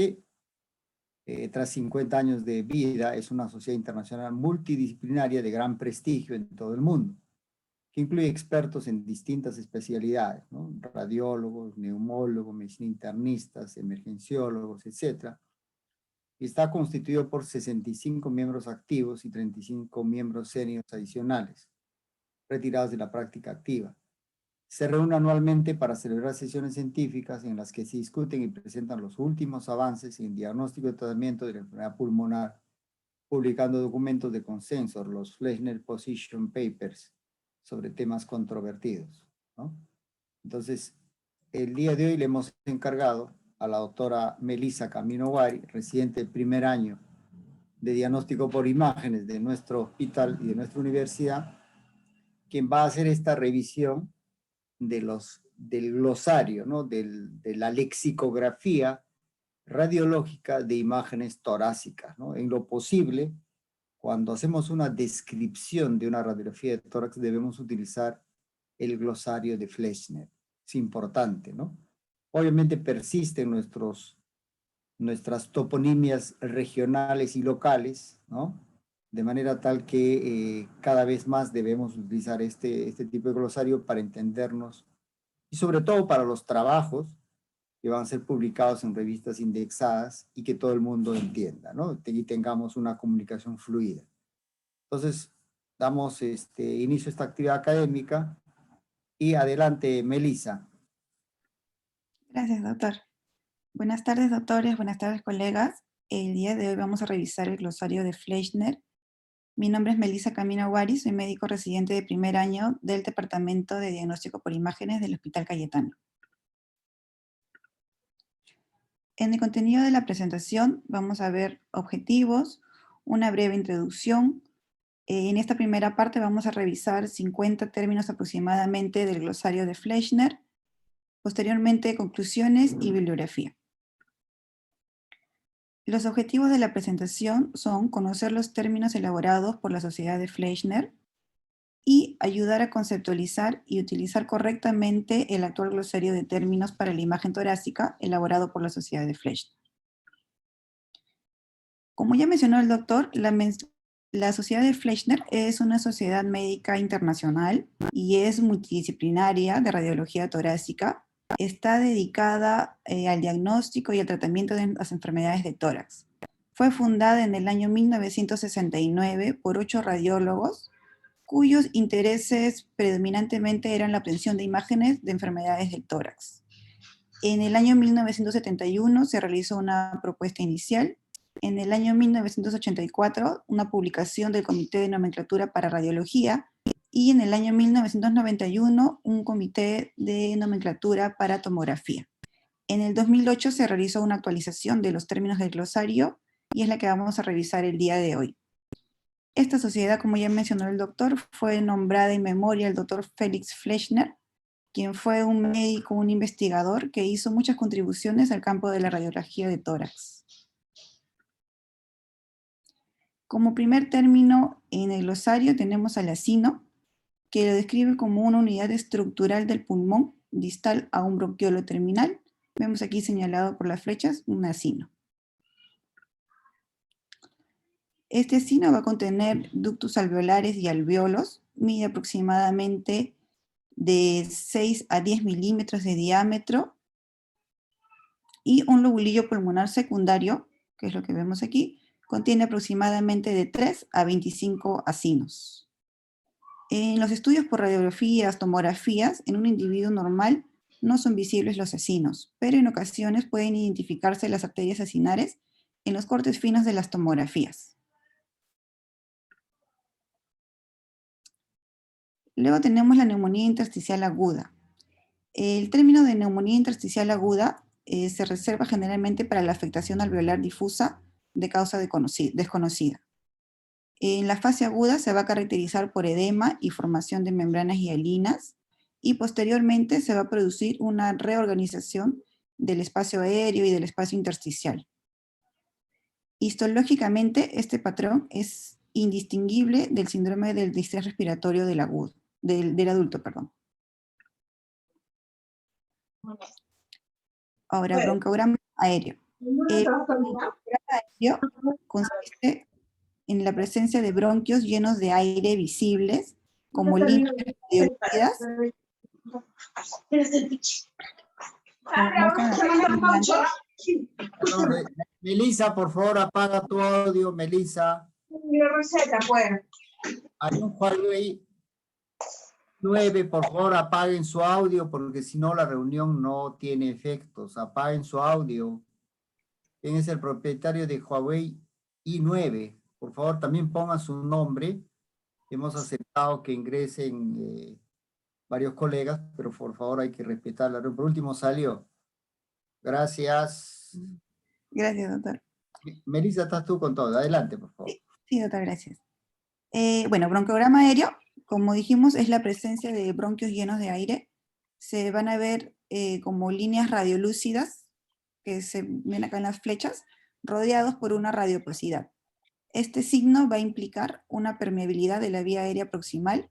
actualmente, tras 50 años de vida, es una sociedad internacional multidisciplinaria de gran prestigio en todo el mundo, que incluye expertos en distintas especialidades, ¿no? Radiólogos, neumólogos, medicina internistas, emergenciólogos, etc. Y está constituido por 65 miembros activos y 35 miembros seniors adicionales, retirados de la práctica activa. Se reúne anualmente para celebrar sesiones científicas en las que se discuten y presentan los últimos avances en diagnóstico y tratamiento de la enfermedad pulmonar, publicando documentos de consenso, los Fleschner Position Papers, sobre temas controvertidos, ¿no? Entonces, el día de hoy le hemos encargado a la doctora Melissa Camino Guari, residente del primer año de diagnóstico por imágenes de nuestro hospital y de nuestra universidad, quien va a hacer esta revisión del glosario, ¿no? De la lexicografía radiológica de imágenes torácicas, ¿no? En lo posible, cuando hacemos una descripción de una radiografía de tórax, debemos utilizar el glosario de Fleschner. Es importante, ¿no? Obviamente persisten nuestras toponimias regionales y locales, ¿no? De manera tal que cada vez más debemos utilizar este tipo de glosario para entendernos, y sobre todo para los trabajos que van a ser publicados en revistas indexadas y que todo el mundo entienda, ¿no? Y tengamos una comunicación fluida. Entonces, damos inicio a esta actividad académica y adelante, Melissa. Gracias, doctor. Buenas tardes, doctores. Buenas tardes, colegas. El día de hoy vamos a revisar el glosario de Fleschner. Mi nombre es Melissa Camino Guari, soy médico residente de primer año del Departamento de Diagnóstico por Imágenes del Hospital Cayetano. En el contenido de la presentación vamos a ver objetivos, una breve introducción. En esta primera parte vamos a revisar 50 términos aproximadamente del glosario de Fleschner, posteriormente conclusiones y bibliografía. Los objetivos de la presentación son conocer los términos elaborados por la Sociedad de Fleschner y ayudar a conceptualizar y utilizar correctamente el actual glosario de términos para la imagen torácica elaborado por la Sociedad de Fleschner. Como ya mencionó el doctor, la Sociedad de Fleschner es una sociedad médica internacional y es multidisciplinaria de radiología torácica. Está dedicada al diagnóstico y al tratamiento de las enfermedades de tórax. Fue fundada en el año 1969 por 8 radiólogos, cuyos intereses predominantemente eran la obtención de imágenes de enfermedades del tórax. En el año 1971 se realizó una propuesta inicial. En el año 1984, una publicación del Comité de Nomenclatura para Radiología, y en el año 1991, un Comité de Nomenclatura para Tomografía. En el 2008 se realizó una actualización de los términos del glosario, y es la que vamos a revisar el día de hoy. Esta sociedad, como ya mencionó el doctor, fue nombrada en memoria del doctor Felix Fleschner, quien fue un médico, un investigador que hizo muchas contribuciones al campo de la radiología de tórax. Como primer término en el glosario tenemos al acino, que lo describe como una unidad estructural del pulmón distal a un bronquiolo terminal. Vemos aquí señalado por las flechas un acino. Este acino va a contener ductos alveolares y alvéolos, mide aproximadamente de 6 a 10 milímetros de diámetro, y un lobulillo pulmonar secundario, que es lo que vemos aquí, contiene aproximadamente de 3 a 25 acinos. En los estudios por radiografías, tomografías, en un individuo normal no son visibles los acinos, pero en ocasiones pueden identificarse las arterias acinares en los cortes finos de las tomografías. Luego tenemos la neumonía intersticial aguda. El término de neumonía intersticial aguda se reserva generalmente para la afectación alveolar difusa de causa desconocida. En la fase aguda se va a caracterizar por edema y formación de membranas hialinas, y posteriormente se va a producir una reorganización del espacio aéreo y del espacio intersticial. Histológicamente, este patrón es indistinguible del síndrome del distrés respiratorio del adulto. Ahora, broncograma aéreo. El bronquiograma aéreo consiste en la presencia de bronquios llenos de aire visibles, como líneas radiolúcidas, como muestran aquí en blanco. Perdón, Melissa, por favor, apaga tu audio, Melissa. Hay un Huawei 9, por favor, apaguen su audio, porque si no la reunión no tiene efectos. Apaguen su audio. ¿Quién es el propietario de Huawei i9? Por favor, también pongan su nombre. Hemos aceptado que ingresen varios colegas, pero por favor hay que respetar la reunión. Por último salió. Gracias. Gracias, doctor. Melissa, estás tú con todo. Adelante, por favor. Sí, doctor, gracias. Bueno, bronquiograma aéreo, como dijimos, es la presencia de bronquios llenos de aire. Se van a ver como líneas radiolúcidas, que se ven acá en las flechas, rodeados por una radiopacidad. Este signo va a implicar una permeabilidad de la vía aérea proximal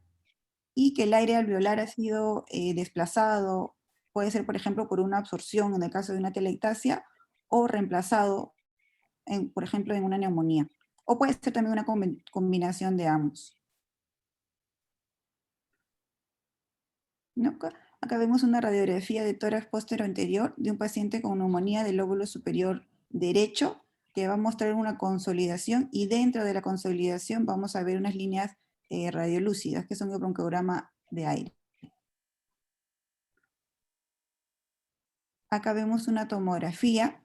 y que el aire alveolar ha sido desplazado, puede ser, por ejemplo, por una absorción en el caso de una atelectasia, o reemplazado, por ejemplo, en una neumonía. O puede ser también una combinación de ambos. ¿No? Acá vemos una radiografía de tórax póstero anterior de un paciente con neumonía del lóbulo superior derecho, que va a mostrar una consolidación, y dentro de la consolidación vamos a ver unas líneas radiolúcidas, que son el bronquiograma de aire. Acá vemos una tomografía.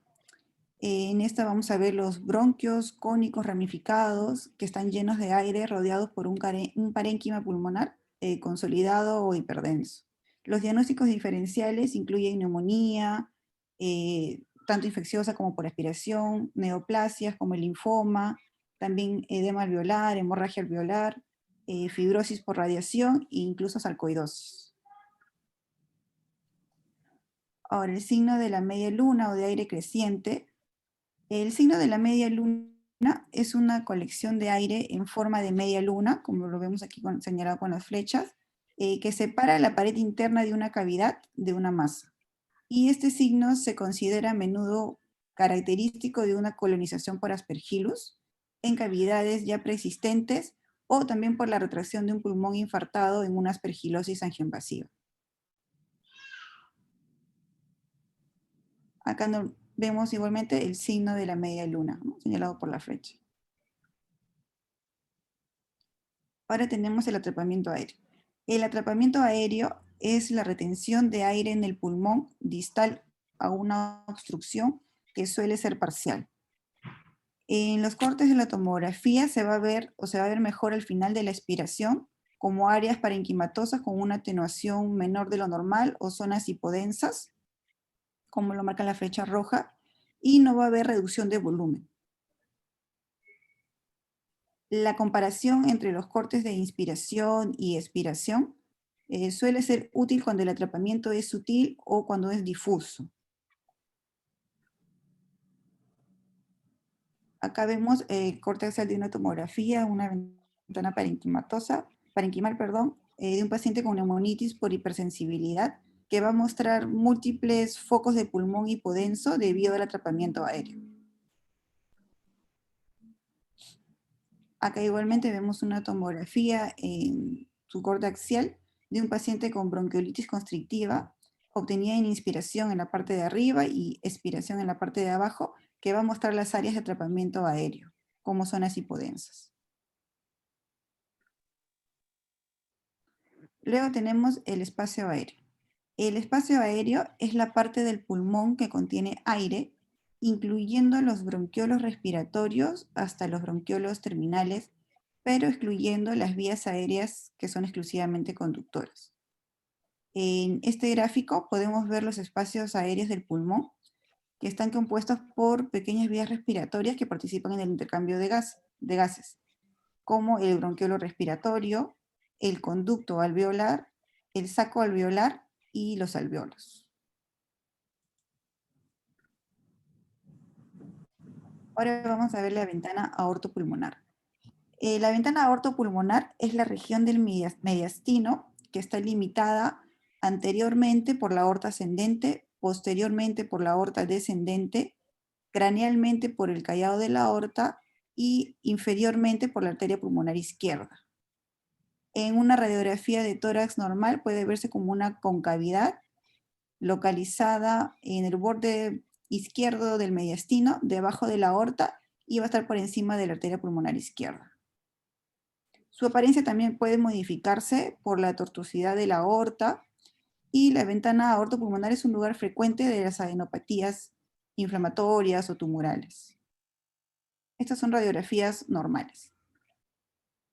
En esta vamos a ver los bronquios cónicos ramificados que están llenos de aire, rodeados por un parénquima pulmonar consolidado o hiperdenso. Los diagnósticos diferenciales incluyen neumonía, tanto infecciosa como por aspiración, neoplasias como el linfoma, también edema alveolar, hemorragia alveolar, fibrosis por radiación e incluso sarcoidosis. Ahora, el signo de la media luna o de aire creciente. El signo de la media luna es una colección de aire en forma de media luna, como lo vemos aquí señalado con las flechas, que separa la pared interna de una cavidad de una masa. Y este signo se considera a menudo característico de una colonización por Aspergillus en cavidades ya preexistentes, o también por la retracción de un pulmón infartado en una aspergilosis angioinvasiva. Acá vemos igualmente el signo de la media luna, ¿no? Señalado por la flecha. Ahora tenemos el atrapamiento aéreo. El atrapamiento aéreo es la retención de aire en el pulmón distal a una obstrucción que suele ser parcial. En los cortes de la tomografía se va a ver mejor al final de la expiración, como áreas parenquimatosas con una atenuación menor de lo normal o zonas hipodensas, como lo marca la flecha roja, y no va a haber reducción de volumen. La comparación entre los cortes de inspiración y expiración suele ser útil cuando el atrapamiento es sutil o cuando es difuso. Acá vemos el corte axial de una tomografía, una ventana parenquimal, de un paciente con neumonitis por hipersensibilidad, que va a mostrar múltiples focos de pulmón hipodenso debido al atrapamiento aéreo. Acá igualmente vemos una tomografía en su corte axial de un paciente con bronquiolitis constrictiva, obtenida en inspiración en la parte de arriba y expiración en la parte de abajo, que va a mostrar las áreas de atrapamiento aéreo, como zonas hipodensas. Luego tenemos el espacio aéreo. El espacio aéreo es la parte del pulmón que contiene aire, incluyendo los bronquiolos respiratorios hasta los bronquiolos terminales, pero excluyendo las vías aéreas que son exclusivamente conductoras. En este gráfico podemos ver los espacios aéreos del pulmón, que están compuestos por pequeñas vías respiratorias que participan en el intercambio de gases, como el bronquiolo respiratorio, el conducto alveolar, el saco alveolar y los alveolos. Ahora vamos a ver la ventana aortopulmonar. La ventana aortopulmonar es la región del mediastino que está limitada anteriormente por la aorta ascendente, posteriormente por la aorta descendente, cranealmente por el callado de la aorta y inferiormente por la arteria pulmonar izquierda. En una radiografía de tórax normal puede verse como una concavidad localizada en el borde izquierdo del mediastino, debajo de la aorta, y va a estar por encima de la arteria pulmonar izquierda. Su apariencia también puede modificarse por la tortuosidad de la aorta, y la ventana aortopulmonar es un lugar frecuente de las adenopatías inflamatorias o tumorales. Estas son radiografías normales,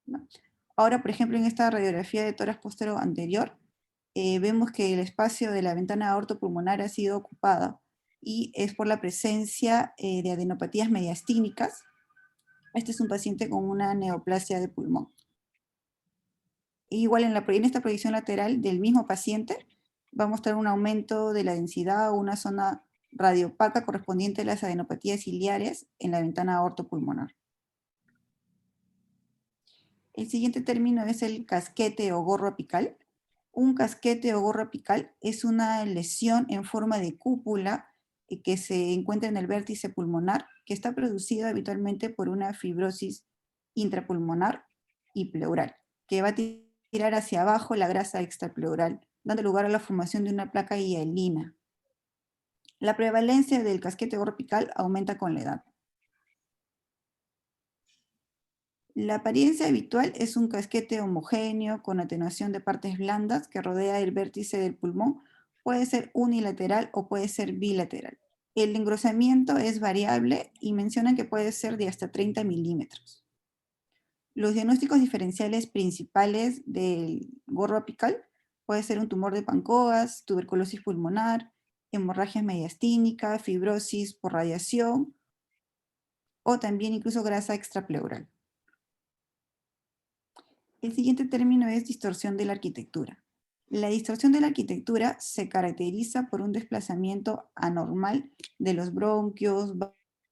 ¿no? Ahora, por ejemplo, en esta radiografía de tórax postero anterior, vemos que el espacio de la ventana aortopulmonar ha sido ocupada y es por la presencia de adenopatías mediastínicas. Este es un paciente con una neoplasia de pulmón. Igual en esta proyección lateral del mismo paciente va a mostrar un aumento de la densidad o una zona radiopaca correspondiente a las adenopatías ciliares en la ventana aortopulmonar. El siguiente término es el casquete o gorro apical. Un casquete o gorro apical es una lesión en forma de cúpula que se encuentra en el vértice pulmonar, que está producida habitualmente por una fibrosis intrapulmonar y pleural, que va a tirar hacia abajo la grasa extrapleural, dando lugar a la formación de una placa hialina. La prevalencia del casquete gorro apical aumenta con la edad. La apariencia habitual es un casquete homogéneo con atenuación de partes blandas que rodea el vértice del pulmón. Puede ser unilateral o puede ser bilateral. El engrosamiento es variable y mencionan que puede ser de hasta 30 milímetros. Los diagnósticos diferenciales principales del gorro apical puede ser un tumor de Pancoas, tuberculosis pulmonar, hemorragia mediastínica, fibrosis por radiación o también incluso grasa extrapleural. El siguiente término es distorsión de la arquitectura. La distorsión de la arquitectura se caracteriza por un desplazamiento anormal de los bronquios,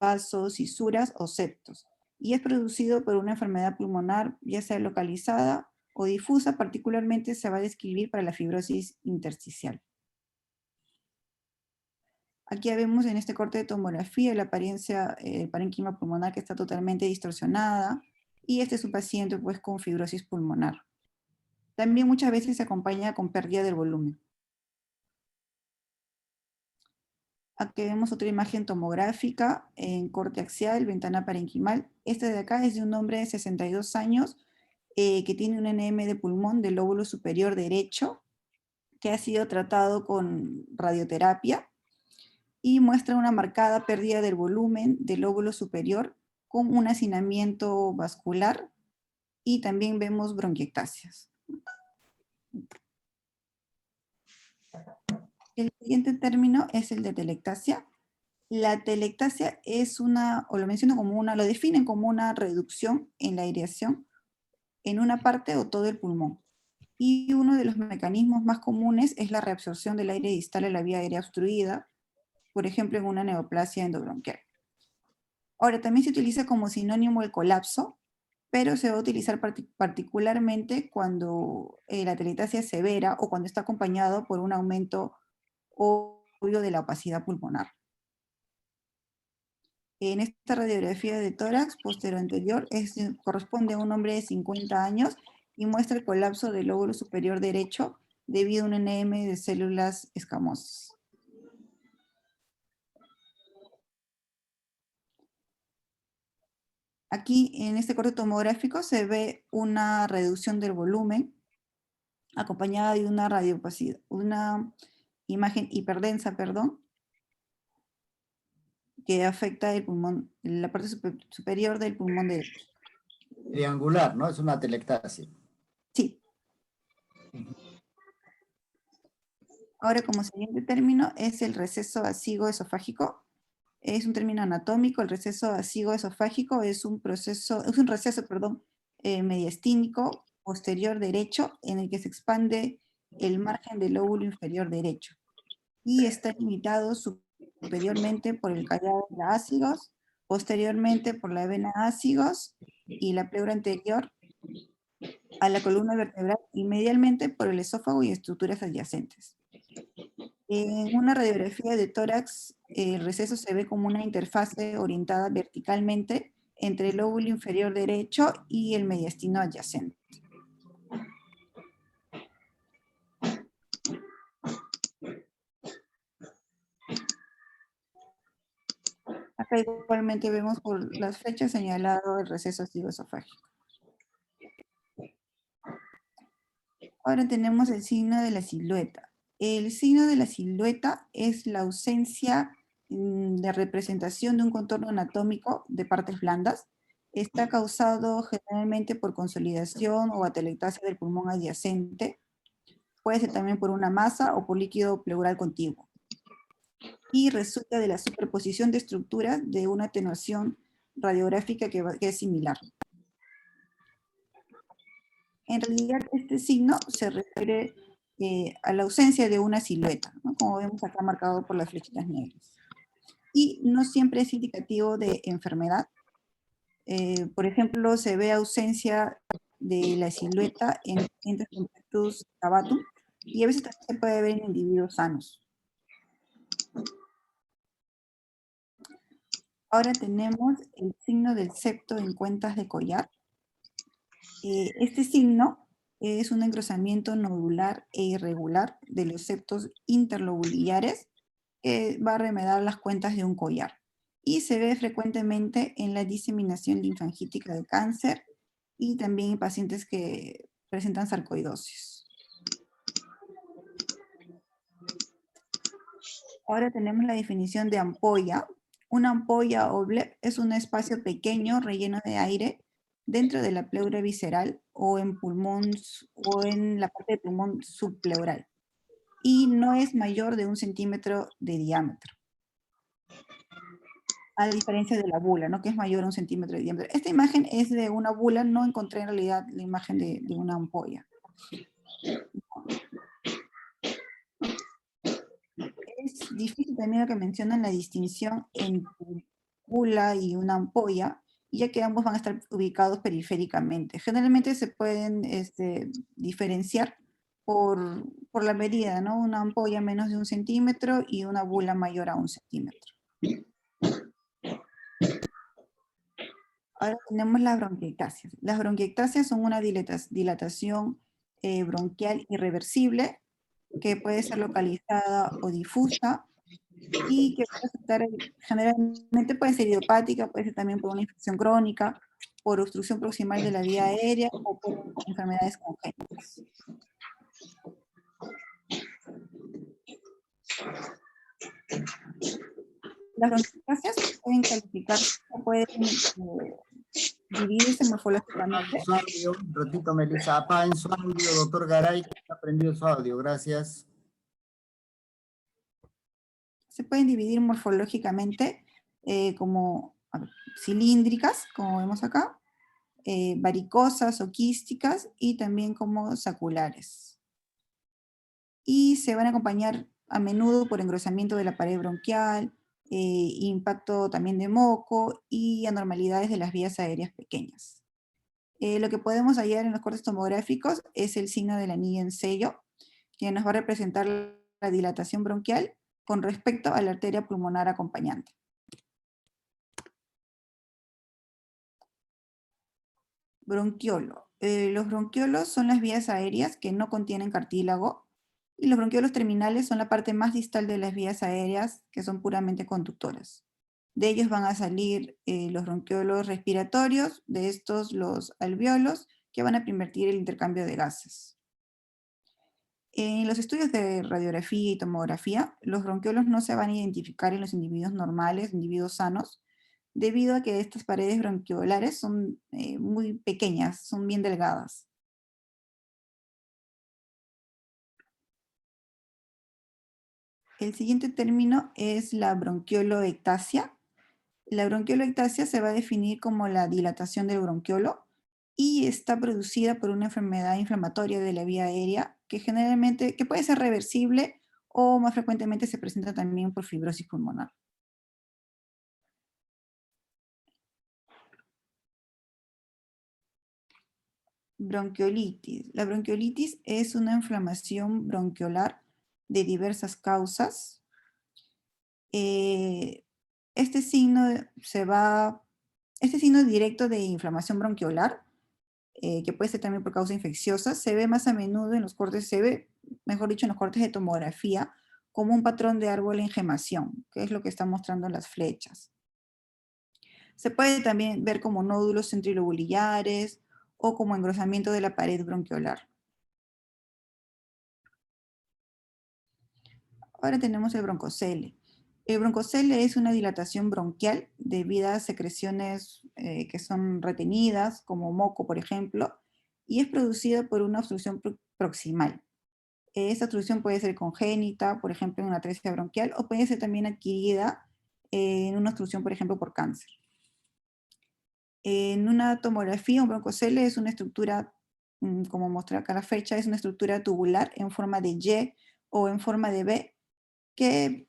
vasos, fisuras o septos, y es producido por una enfermedad pulmonar, ya sea localizada o difusa. Particularmente se va a describir para la fibrosis intersticial. Aquí vemos en este corte de tomografía la apariencia del parénquima pulmonar, que está totalmente distorsionada, y este es un paciente pues con fibrosis pulmonar. También muchas veces se acompaña con pérdida del volumen. Aquí vemos otra imagen tomográfica en corte axial, ventana parenquimal. Esta de acá es de un hombre de 62 años que tiene un NM de pulmón del lóbulo superior derecho, que ha sido tratado con radioterapia y muestra una marcada pérdida del volumen del lóbulo superior con un hacinamiento vascular, y también vemos bronquiectasias. El siguiente término es el de telectasia. La telectasia es o lo menciono como lo definen como una reducción en la aireación en una parte o todo el pulmón. Y uno de los mecanismos más comunes es la reabsorción del aire distal a la vía aérea obstruida, por ejemplo en una neoplasia endobronquial. Ahora, también se utiliza como sinónimo el colapso, pero se va a utilizar particularmente cuando la telectasia es severa o cuando está acompañado por un aumento obvio de la opacidad pulmonar. En esta radiografía de tórax postero anterior corresponde a un hombre de 50 años y muestra el colapso del lóbulo superior derecho debido a un NM de células escamosas. Aquí en este corte tomográfico se ve una reducción del volumen acompañada de una radiopacidad, una imagen hiperdensa, perdón, que afecta el pulmón, la parte superior del pulmón derecho. Triangular, ¿no? Es una telectasia. Sí. Ahora, como siguiente término, es el receso vasigoesofágico. Es un término anatómico. El receso vasigoesofágico es un receso, mediastínico posterior derecho en el que se expande el margen del lóbulo inferior derecho y está limitado superiormente por el callado de la ácigos, posteriormente por la vena ácigos y la pleura anterior a la columna vertebral y medialmente por el esófago y estructuras adyacentes. En una radiografía de tórax el receso se ve como una interfase orientada verticalmente entre el lóbulo inferior derecho y el mediastino adyacente. Acá igualmente vemos por las flechas señalado el receso estiloesofágico. Ahora tenemos el signo de la silueta. El signo de la silueta es la ausencia de representación de un contorno anatómico de partes blandas. Está causado generalmente por consolidación o atelectasia del pulmón adyacente. Puede ser también por una masa o por líquido pleural contiguo. Y resulta de la superposición de estructuras de una atenuación radiográfica que es similar. En realidad, este signo se refiere a la ausencia de una silueta, ¿no? Como vemos acá marcado por las flechitas negras. Y no siempre es indicativo de enfermedad. Por ejemplo, se ve ausencia de la silueta en pacientes con Pectus cavatum, y a veces también se puede ver en individuos sanos. Ahora tenemos el signo del septo en cuentas de collar. Este signo es un engrosamiento nodular e irregular de los septos interlobulares que va a remedar las cuentas de un collar. Y se ve frecuentemente en la diseminación linfangítica de cáncer y también en pacientes que presentan sarcoidosis. Ahora tenemos la definición de ampolla. Una ampolla o bleb es un espacio pequeño relleno de aire dentro de la pleura visceral o en pulmón o en la parte del pulmón subpleural, y no es mayor de 1 centímetro de diámetro, a diferencia de la bula, ¿no? Que es mayor a 1 centímetro de diámetro. Esta imagen es de una bula, no encontré en realidad la imagen de una ampolla. Es difícil también lo que mencionan la distinción entre bula y una ampolla, ya que ambos van a estar ubicados periféricamente. Generalmente se pueden diferenciar por la medida, ¿no? Una ampolla menos de 1 centímetro y una bula mayor a 1 centímetro. Ahora tenemos las bronquiectasias. Las bronquiectasias son una dilatación bronquial irreversible que puede ser localizada o difusa y que puede afectar, generalmente puede ser idiopática, puede ser también por una infección crónica, por obstrucción proximal de la vía aérea o por enfermedades congénitas. Las bronquiectasias pueden calificarse o pueden dividirse morfológicamente. Su audio, un ratito, Melissa. Apaguen su audio, doctor Garay, que está prendido su audio. Gracias. Se pueden dividir morfológicamente como cilíndricas, como vemos acá, varicosas o quísticas, y también como saculares. Y se van a acompañar a menudo por engrosamiento de la pared bronquial, impacto también de moco y anormalidades de las vías aéreas pequeñas. Lo que podemos hallar en los cortes tomográficos es el signo del anillo en sello, que nos va a representar la dilatación bronquial con respecto a la arteria pulmonar acompañante. Bronquiolo. Los bronquiolos son las vías aéreas que no contienen cartílago, y los bronquiolos terminales son la parte más distal de las vías aéreas que son puramente conductoras. De ellos van a salir los bronquiolos respiratorios, de estos los alveolos, que van a permitir el intercambio de gases. En los estudios de radiografía y tomografía, los bronquiolos no se van a identificar en los individuos normales, individuos sanos, debido a que estas paredes bronquiolares son muy pequeñas, son bien delgadas. El siguiente término es la bronquioloectasia. La bronquioloectasia se va a definir como la dilatación del bronquiolo y está producida por una enfermedad inflamatoria de la vía aérea que generalmente, que puede ser reversible o más frecuentemente se presenta también por fibrosis pulmonar. Bronquiolitis. La bronquiolitis es una inflamación bronquiolar de diversas causas Eh, este signo este signo directo de inflamación bronquiolar, que puede ser también por causa infecciosa, se ve más a menudo en los cortes, se ve, mejor dicho, en los cortes de tomografía, como un patrón de árbol en gemación, que es lo que están mostrando las flechas. Se puede también ver como nódulos centrilobulariares o como engrosamiento de la pared bronquiolar. Ahora tenemos el broncocele. El broncocele es una dilatación bronquial debido a secreciones que son retenidas, como moco, por ejemplo, y es producida por una obstrucción proximal. Esta obstrucción puede ser congénita, por ejemplo, en una atresia bronquial, o puede ser también adquirida en una obstrucción, por ejemplo, por cáncer. En una tomografía, un broncocele es una estructura, como muestra acá la fecha, es una estructura tubular en forma de Y o en forma de B, que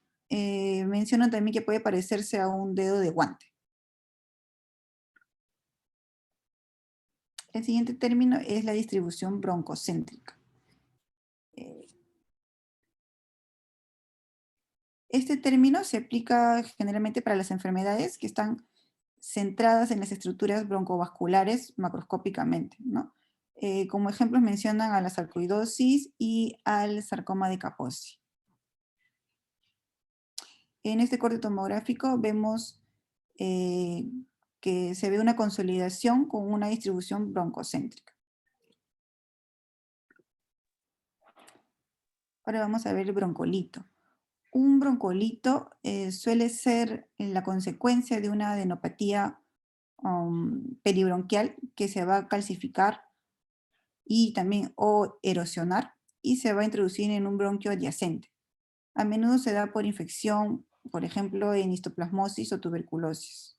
mencionan también que puede parecerse a un dedo de guante. El siguiente término es la distribución broncocéntrica. Eh, Este término se aplica generalmente para las enfermedades que están centradas en las estructuras broncovasculares macroscópicamente, ¿no? Como ejemplos mencionan a la sarcoidosis y al sarcoma de Kaposi. En este corte tomográfico vemos eh, que se ve una consolidación con una distribución broncocéntrica. Ahora vamos a ver el broncolito. Un broncolito suele ser la consecuencia de una adenopatía peribronquial que se va a calcificar y también o erosionar y se va a introducir en un bronquio adyacente. A menudo se da por infección, por ejemplo, en histoplasmosis o tuberculosis.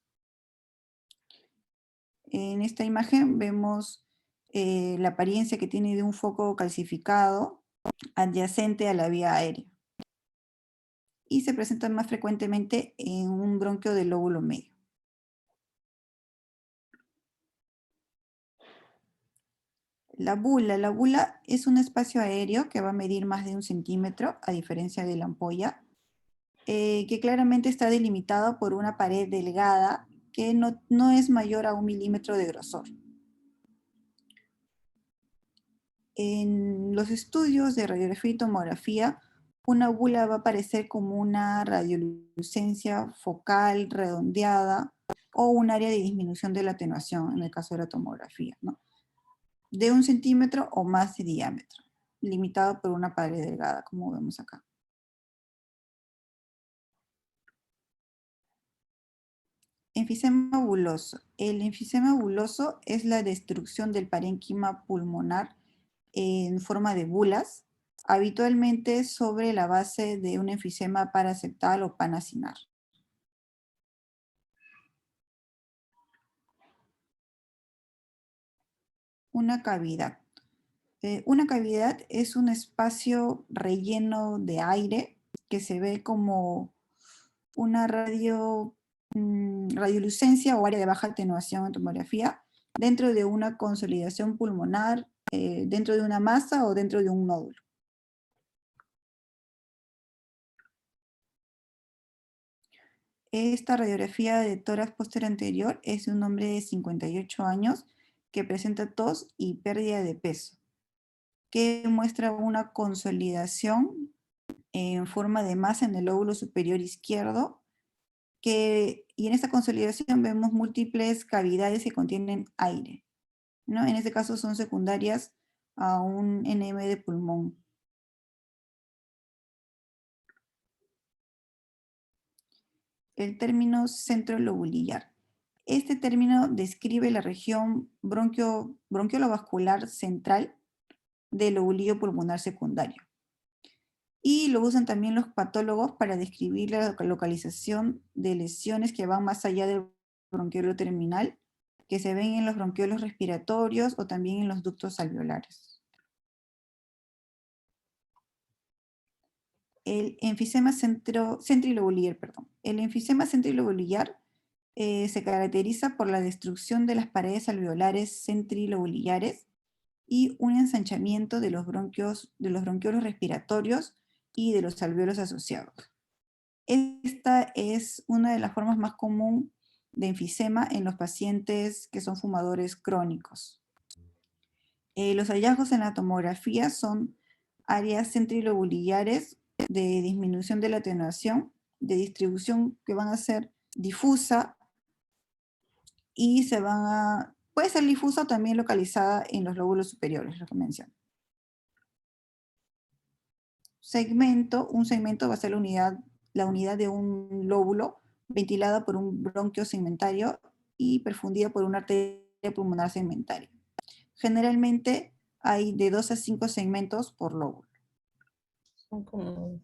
En esta imagen vemos la apariencia que tiene de un foco calcificado adyacente a la vía aérea y se presenta más frecuentemente en un bronquio del lóbulo medio. La bula es un espacio aéreo que va a medir más de 1 centímetro, a diferencia de la ampolla, que claramente está delimitado por una pared delgada que no es mayor a 1 milímetro de grosor. En los estudios de radiografía y tomografía, una bula va a aparecer como una radiolucencia focal redondeada o un área de disminución de la atenuación en el caso de la tomografía, ¿no? De 1 centímetro o más de diámetro, limitado por una pared delgada, como vemos acá. Enfisema buloso. El enfisema buloso es la destrucción del parénquima pulmonar en forma de bulas, habitualmente sobre la base de un enfisema paraseptal o panacinar. Una cavidad. Una cavidad es un espacio relleno de aire que se ve como una radiolucencia o área de baja atenuación en tomografía dentro de una consolidación pulmonar, dentro de una masa o dentro de un nódulo. Esta radiografía de tórax posterior anterior es de un hombre de 58 años que presenta tos y pérdida de peso, que muestra una consolidación en forma de masa en el lóbulo superior izquierdo, y en esta consolidación vemos múltiples cavidades que contienen aire, ¿no? En este caso son secundarias a un NM de pulmón. El término centro lobulillar. Este término describe la región bronquiolovascular central del lobulillo pulmonar secundario. Y lo usan también los patólogos para describir la localización de lesiones que van más allá del bronquiolo terminal, que se ven en los bronquiolos respiratorios o también en los ductos alveolares. El enfisema centrilobulillar, perdón. El enfisema centrilobulillar se caracteriza por la destrucción de las paredes alveolares centrilobulillares y un ensanchamiento de los bronquiolos respiratorios y de los alvéolos asociados. Esta es una de las formas más comunes de enfisema en los pacientes que son fumadores crónicos. Los hallazgos en la tomografía son áreas centrilobulillares de disminución de la atenuación, de distribución que van a ser difusa y puede ser difusa o también localizada en los lóbulos superiores, lo que menciono. Un segmento va a ser la unidad de un lóbulo ventilada por un bronquio segmentario y perfundida por una arteria pulmonar segmentaria. Generalmente hay de 2 a 5 segmentos por lóbulo. Son como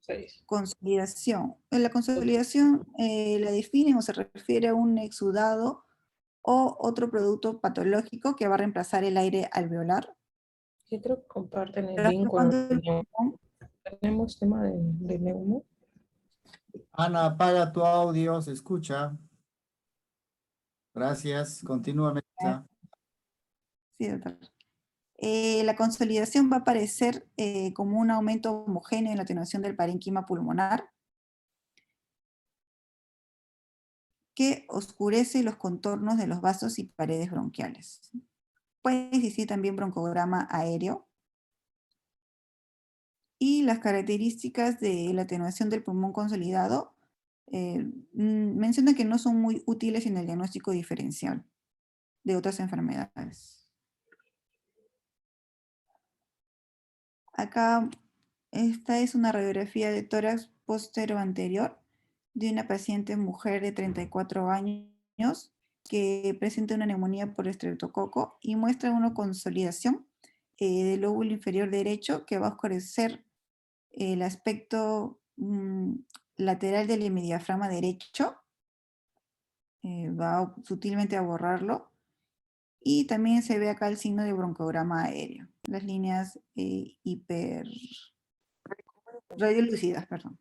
6. Consolidación. La consolidación la definen o se refiere a un exudado o otro producto patológico que va a reemplazar el aire alveolar. Yo creo que comparten el Pero link con cuando el neumo. Tenemos tema de neumo. Ana, apaga tu audio, se escucha. Gracias. Continúa, Melissa. Sí, doctor. La consolidación va a aparecer como un aumento homogéneo en la atenuación del parénquima pulmonar que oscurece los contornos de los vasos y paredes bronquiales. Puede existir también broncograma aéreo. Y las características de la atenuación del pulmón consolidado menciona que no son muy útiles en el diagnóstico diferencial de otras enfermedades. Acá, esta es una radiografía de tórax postero-anterior de una paciente mujer de 34 años que presenta una neumonía por estreptococo y muestra una consolidación del lóbulo inferior derecho que va a oscurecer el aspecto lateral del hemidiafragma derecho, va sutilmente a borrarlo, y también se ve acá el signo de broncograma aéreo, las líneas radiolúcidas, perdón.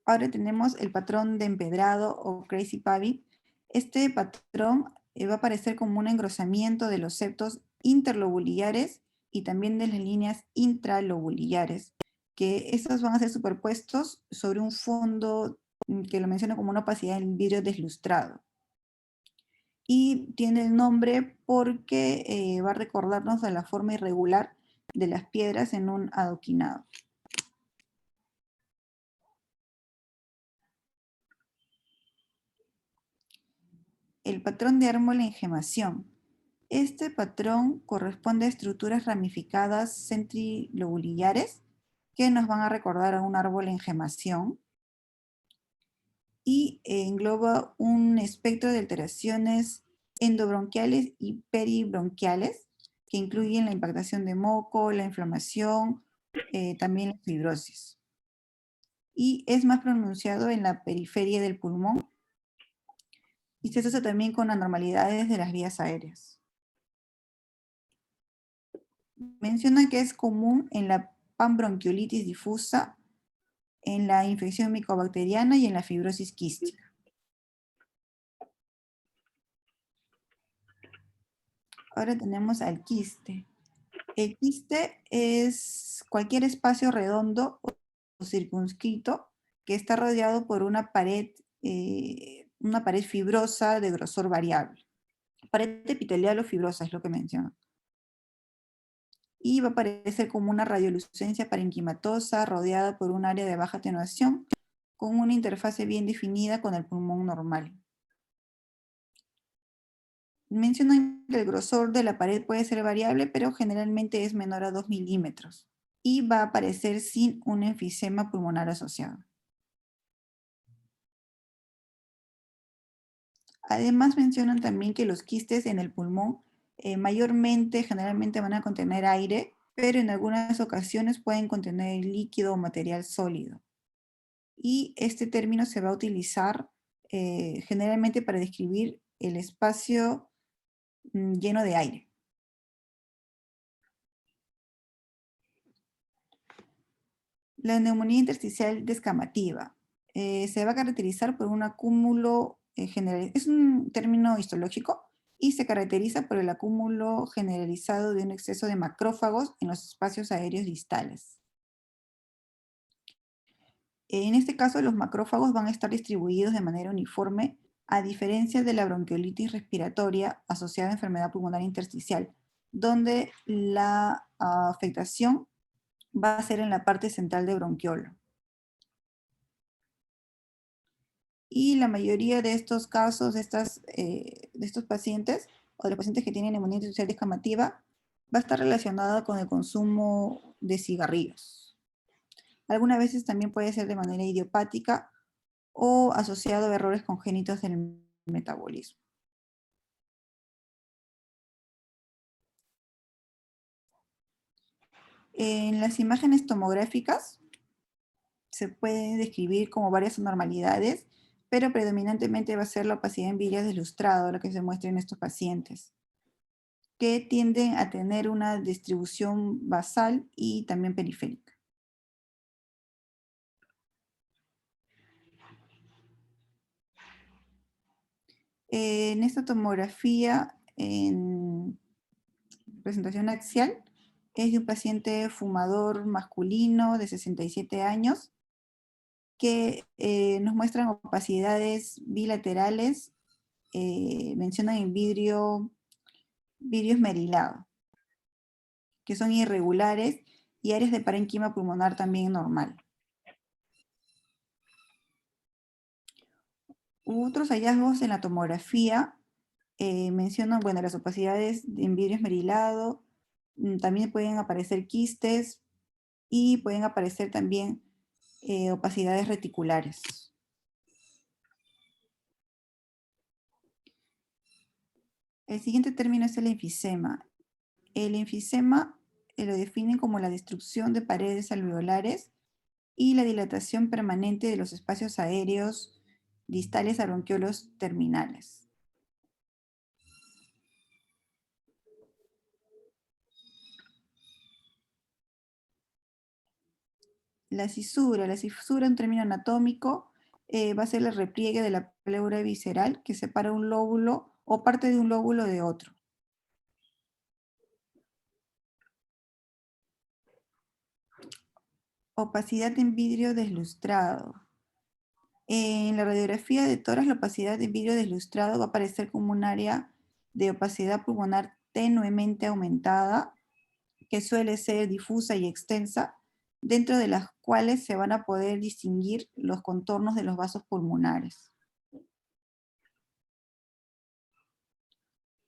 Ahora tenemos el patrón de empedrado o crazy paving. Este patrón va a aparecer como un engrosamiento de los septos interlobulillares y también de las líneas intralobulillares, que estos van a ser superpuestos sobre un fondo que lo menciono como una opacidad en vidrio deslustrado. Y tiene el nombre porque va a recordarnos de la forma irregular de las piedras en un adoquinado. El patrón de árbol en gemación. Este patrón corresponde a estructuras ramificadas centrilobulillares que nos van a recordar a un árbol en gemación y engloba un espectro de alteraciones endobronquiales y peribronquiales que incluyen la impactación de moco, la inflamación, también la fibrosis. Y es más pronunciado en la periferia del pulmón y se asocia también con anormalidades de las vías aéreas. Menciona que es común en la panbronquiolitis difusa, en la infección micobacteriana y en la fibrosis quística. Ahora tenemos al quiste. El quiste es cualquier espacio redondo o circunscrito que está rodeado por una pared fibrosa de grosor variable. Pared epitelial o fibrosa es lo que menciona. Y va a aparecer como una radiolucencia parenquimatosa rodeada por un área de baja atenuación con una interfase bien definida con el pulmón normal. Mencionan que el grosor de la pared puede ser variable, pero generalmente es menor a 2 milímetros y va a aparecer sin un enfisema pulmonar asociado. Además mencionan también que los quistes en el pulmón generalmente van a contener aire, pero en algunas ocasiones pueden contener líquido o material sólido. Y este término se va a utilizar generalmente para describir el espacio lleno de aire. La neumonía intersticial descamativa se va a caracterizar por un acúmulo general. Es un término histológico y se caracteriza por el acúmulo generalizado de un exceso de macrófagos en los espacios aéreos distales. En este caso, los macrófagos van a estar distribuidos de manera uniforme, a diferencia de la bronquiolitis respiratoria asociada a enfermedad pulmonar intersticial, donde la afectación va a ser en la parte central del bronquiolo. Y la mayoría de estos casos, de estos pacientes, o de los pacientes que tienen neumonía intersticial descamativa, va a estar relacionada con el consumo de cigarrillos. Algunas veces también puede ser de manera idiopática o asociado a errores congénitos del metabolismo. En las imágenes tomográficas se pueden describir como varias anormalidades, pero predominantemente va a ser la opacidad en vías de lustrado, lo que se muestra en estos pacientes, que tienden a tener una distribución basal y también periférica. En esta tomografía, en presentación axial, es de un paciente fumador masculino de 67 años que nos muestran opacidades bilaterales, mencionan en vidrio esmerilado, que son irregulares, y áreas de parénquima pulmonar también normal. Otros hallazgos en la tomografía mencionan, bueno, las opacidades en vidrio esmerilado, también pueden aparecer quistes y pueden aparecer también opacidades reticulares. El siguiente término es el enfisema. El enfisema lo definen como la destrucción de paredes alveolares y la dilatación permanente de los espacios aéreos distales a bronquiolos terminales. La cisura, un término anatómico, va a ser el repliegue de la pleura visceral que separa un lóbulo o parte de un lóbulo de otro. Opacidad en vidrio deslustrado. En la radiografía de tórax, la opacidad en vidrio deslustrado va a aparecer como un área de opacidad pulmonar tenuemente aumentada, que suele ser difusa y extensa, dentro de las cuales se van a poder distinguir los contornos de los vasos pulmonares.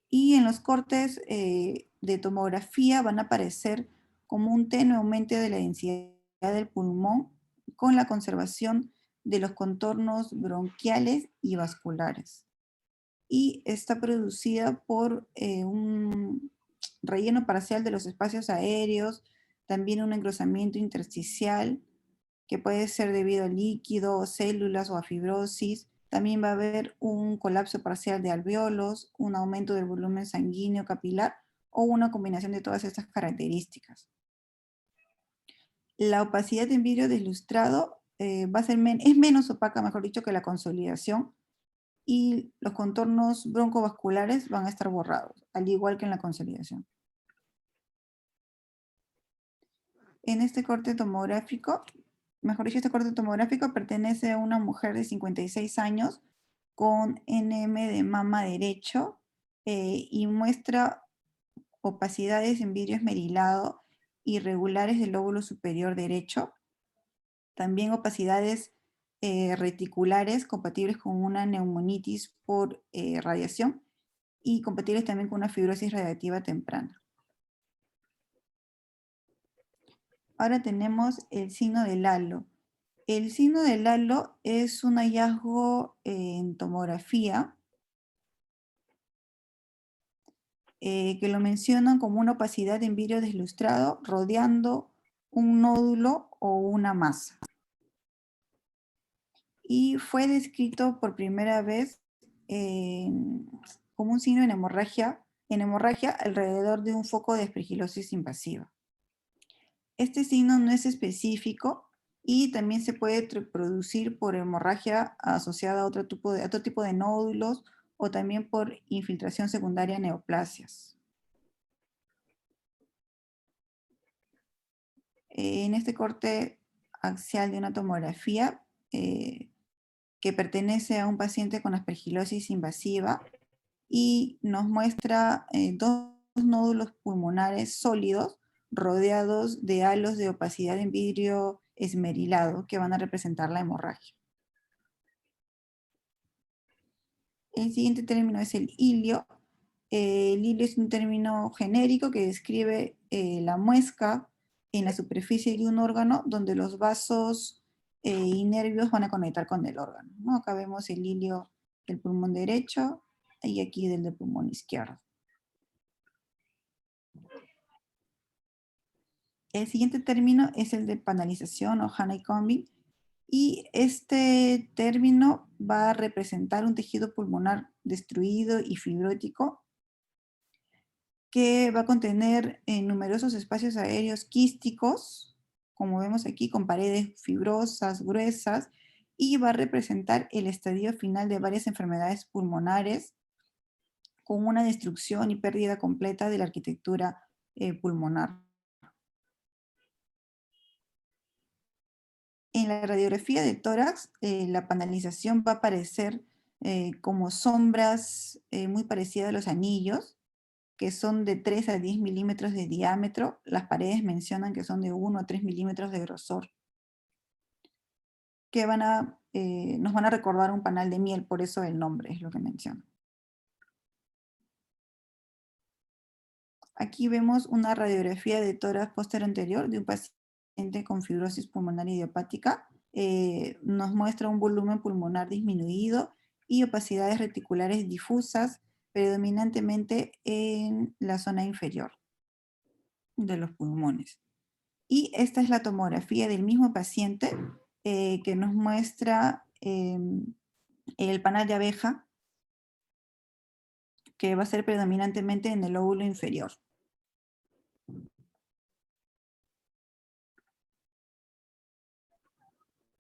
Y en los cortes de tomografía van a aparecer como un tenue aumento de la densidad del pulmón con la conservación de los contornos bronquiales y vasculares. Y está producida por un relleno parcial de los espacios aéreos, también un engrosamiento intersticial que puede ser debido a líquido, células o a fibrosis. También va a haber un colapso parcial de alveolos, un aumento del volumen sanguíneo capilar o una combinación de todas estas características. La opacidad en vidrio deslustrado es menos opaca, mejor dicho, que la consolidación, y los contornos broncovasculares van a estar borrados, al igual que en la consolidación. En este corte tomográfico, mejor dicho, este corte tomográfico pertenece a una mujer de 56 años con NM de mama derecho y muestra opacidades en vidrio esmerilado irregulares del lóbulo superior derecho, también opacidades reticulares compatibles con una neumonitis por radiación y compatibles también con una fibrosis radiactiva temprana. Ahora tenemos el signo del halo. El signo del halo es un hallazgo en tomografía que lo mencionan como una opacidad en vidrio deslustrado rodeando un nódulo o una masa. Y fue descrito por primera vez como un signo en hemorragia alrededor de un foco de aspergilosis invasiva. Este signo no es específico y también se puede producir por hemorragia asociada a otro tipo de nódulos o también por infiltración secundaria neoplasias. En este corte axial de una tomografía que pertenece a un paciente con aspergilosis invasiva y nos muestra dos nódulos pulmonares sólidos rodeados de halos de opacidad en vidrio esmerilado que van a representar la hemorragia. El siguiente término es el hilio. El hilio es un término genérico que describe la muesca en la superficie de un órgano donde los vasos y nervios van a conectar con el órgano, ¿no? Acá vemos el hilio del pulmón derecho y aquí del pulmón izquierdo. El siguiente término es el de panalización o honeycombing, y este término va a representar un tejido pulmonar destruido y fibrótico que va a contener numerosos espacios aéreos quísticos, como vemos aquí, con paredes fibrosas, gruesas, y va a representar el estadio final de varias enfermedades pulmonares con una destrucción y pérdida completa de la arquitectura pulmonar. En la radiografía de tórax, la panalización va a aparecer como sombras muy parecidas a los anillos, que son de 3 a 10 milímetros de diámetro. Las paredes mencionan que son de 1 a 3 milímetros de grosor, que nos van a recordar un panal de miel, por eso el nombre es lo que menciona. Aquí vemos una radiografía de tórax posterior anterior de un paciente con fibrosis pulmonar idiopática. Nos muestra un volumen pulmonar disminuido y opacidades reticulares difusas, predominantemente en la zona inferior de los pulmones. Y esta es la tomografía del mismo paciente que nos muestra el panal de abeja, que va a ser predominantemente en el lóbulo inferior.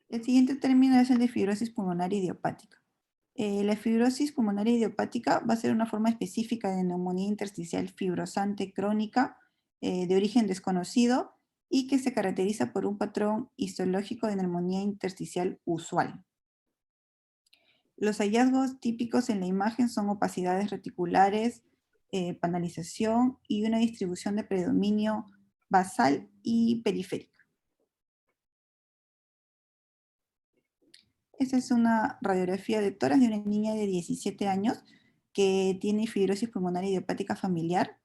El siguiente término es el de fibrosis pulmonar idiopática. La fibrosis pulmonar idiopática va a ser una forma específica de neumonía intersticial fibrosante crónica de origen desconocido y que se caracteriza por un patrón histológico de neumonía intersticial usual. Los hallazgos típicos en la imagen son opacidades reticulares, panalización y una distribución de predominio basal y periférica. Esta es una radiografía de tórax de una niña de 17 años que tiene fibrosis pulmonar idiopática familiar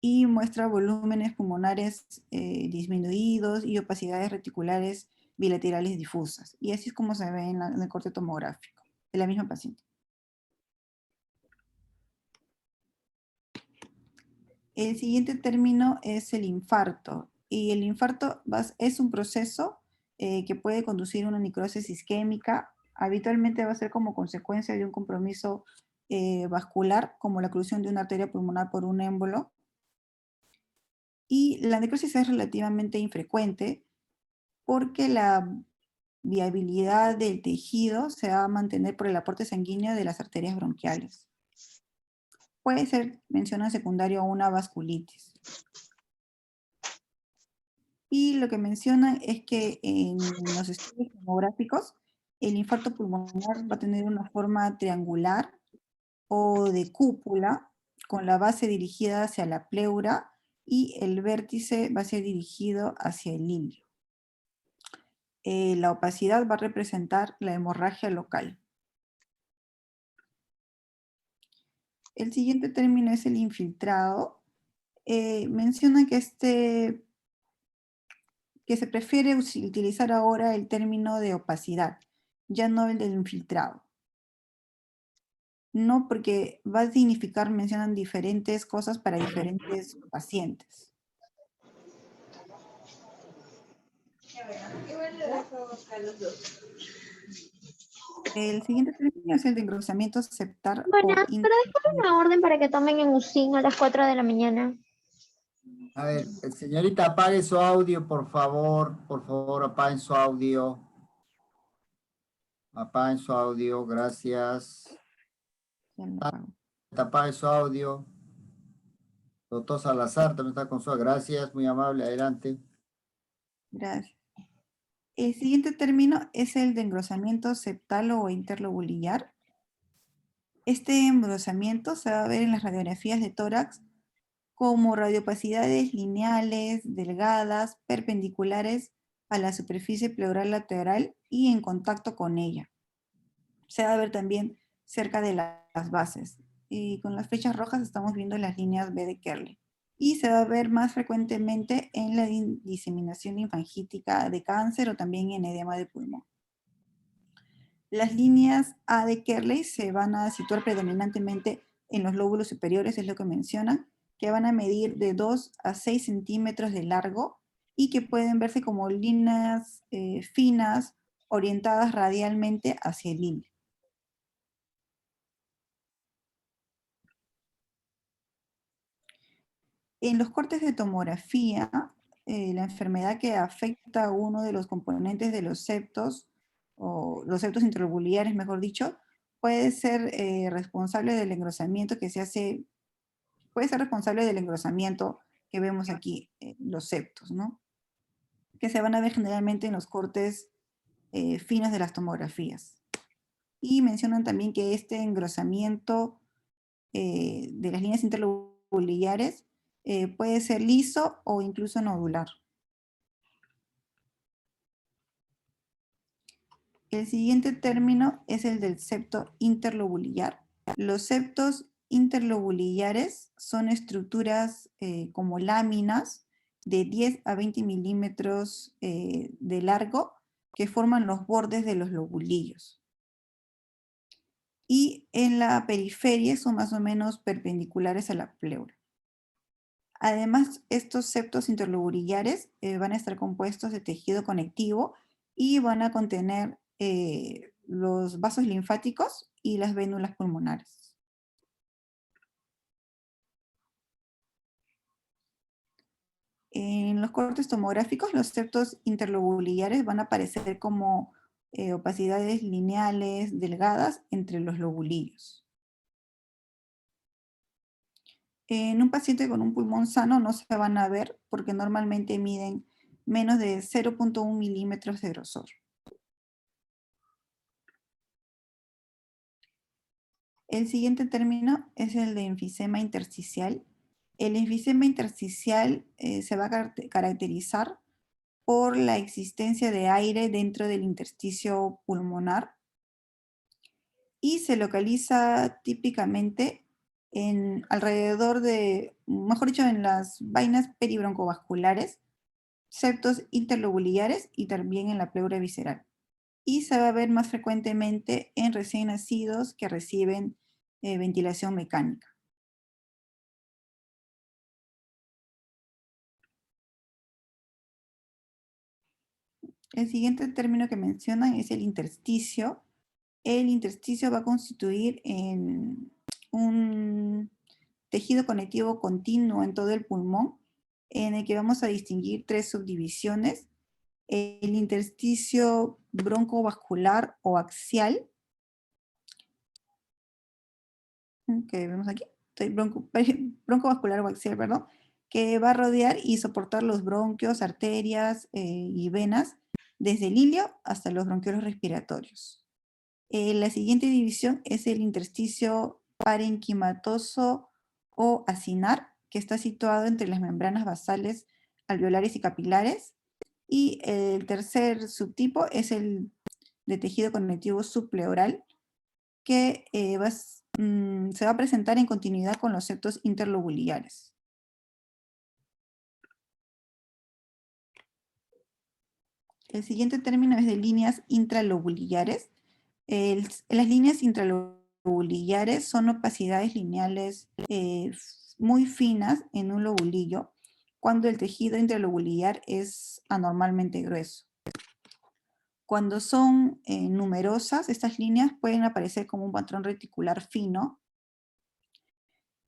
y muestra volúmenes pulmonares disminuidos y opacidades reticulares bilaterales difusas. Y así es como se ve en el corte tomográfico de la misma paciente. El siguiente término es el infarto. Y el infarto es un proceso que puede conducir a una necrosis isquémica. Habitualmente va a ser como consecuencia de un compromiso vascular, como la oclusión de una arteria pulmonar por un émbolo. Y la necrosis es relativamente infrecuente porque la viabilidad del tejido se va a mantener por el aporte sanguíneo de las arterias bronquiales. Puede ser mención secundario a una vasculitis. Y lo que mencionan es que en los estudios tomográficos, el infarto pulmonar va a tener una forma triangular o de cúpula, con la base dirigida hacia la pleura y el vértice va a ser dirigido hacia el hilio. La opacidad va a representar la hemorragia local. El siguiente término es el infiltrado. Menciona que se prefiere utilizar ahora el término de opacidad, ya no el del infiltrado. No, porque va a significar, mencionan diferentes cosas para diferentes pacientes. El siguiente término es el de engrosamiento septar. Buenas, para dejar una orden para que tomen en UCIN a las 4 de la mañana. A ver, señorita, apague su audio, por favor, apaguen su audio. Apaguen su audio, gracias. Ya me apago. Apague su audio. Doctor Salazar también está con su... Gracias, muy amable, adelante. Gracias. El siguiente término es el de engrosamiento septal o interlobulillar. Este engrosamiento se va a ver en las radiografías de tórax como radiopacidades lineales, delgadas, perpendiculares a la superficie pleural lateral y en contacto con ella. Se va a ver también cerca de las bases. Y con las flechas rojas estamos viendo las líneas B de Kerley. Y se va a ver más frecuentemente en la diseminación linfangítica de cáncer o también en edema de pulmón. Las líneas A de Kerley se van a situar predominantemente en los lóbulos superiores, es lo que mencionan, que van a medir de 2 a 6 centímetros de largo y que pueden verse como líneas finas orientadas radialmente hacia el hilo. En los cortes de tomografía, la enfermedad que afecta a uno de los componentes de los septos, o los septos interlobulares, mejor dicho, puede ser responsable del engrosamiento que se hace, puede ser responsable del engrosamiento que vemos aquí, los septos, ¿no? Que se van a ver generalmente en los cortes finos de las tomografías. Y mencionan también que este engrosamiento de las líneas interlobulares puede ser liso o incluso nodular. El siguiente término es el del septo interlobulillar. Los septos interlobulares son estructuras como láminas de 10 a 20 milímetros de largo que forman los bordes de los lobulillos. Y en la periferia son más o menos perpendiculares a la pleura. Además, estos septos interlobulares van a estar compuestos de tejido conectivo y van a contener los vasos linfáticos y las vénulas pulmonares. En los cortes tomográficos, los septos interlobulares van a aparecer como opacidades lineales delgadas entre los lobulillos. En un paciente con un pulmón sano no se van a ver porque normalmente miden menos de 0.1 milímetros de grosor. El siguiente término es el de enfisema intersticial. El enfisema intersticial se va a caracterizar por la existencia de aire dentro del intersticio pulmonar y se localiza típicamente alrededor de, mejor dicho, en las vainas peribroncovasculares, septos interlobulares y también en la pleura visceral. Y se va a ver más frecuentemente en recién nacidos que reciben ventilación mecánica. El siguiente término que mencionan es el intersticio. El intersticio va a constituir en un tejido conectivo continuo en todo el pulmón, en el que vamos a distinguir tres subdivisiones. El intersticio broncovascular o axial, que vemos aquí, broncovascular o axial, perdón, que va a rodear y soportar los bronquios, arterias y venas, desde el ilio hasta los bronquiolos respiratorios. La siguiente división es el intersticio parenquimatoso o acinar, que está situado entre las membranas basales, alveolares y capilares. Y el tercer subtipo es el de tejido conectivo subpleural, que se va a presentar en continuidad con los septos interlobulares. El siguiente término es de líneas intralobulares. Las líneas intralobulares son opacidades lineales muy finas en un lobulillo cuando el tejido intralobular es anormalmente grueso. Cuando son numerosas, estas líneas pueden aparecer como un patrón reticular fino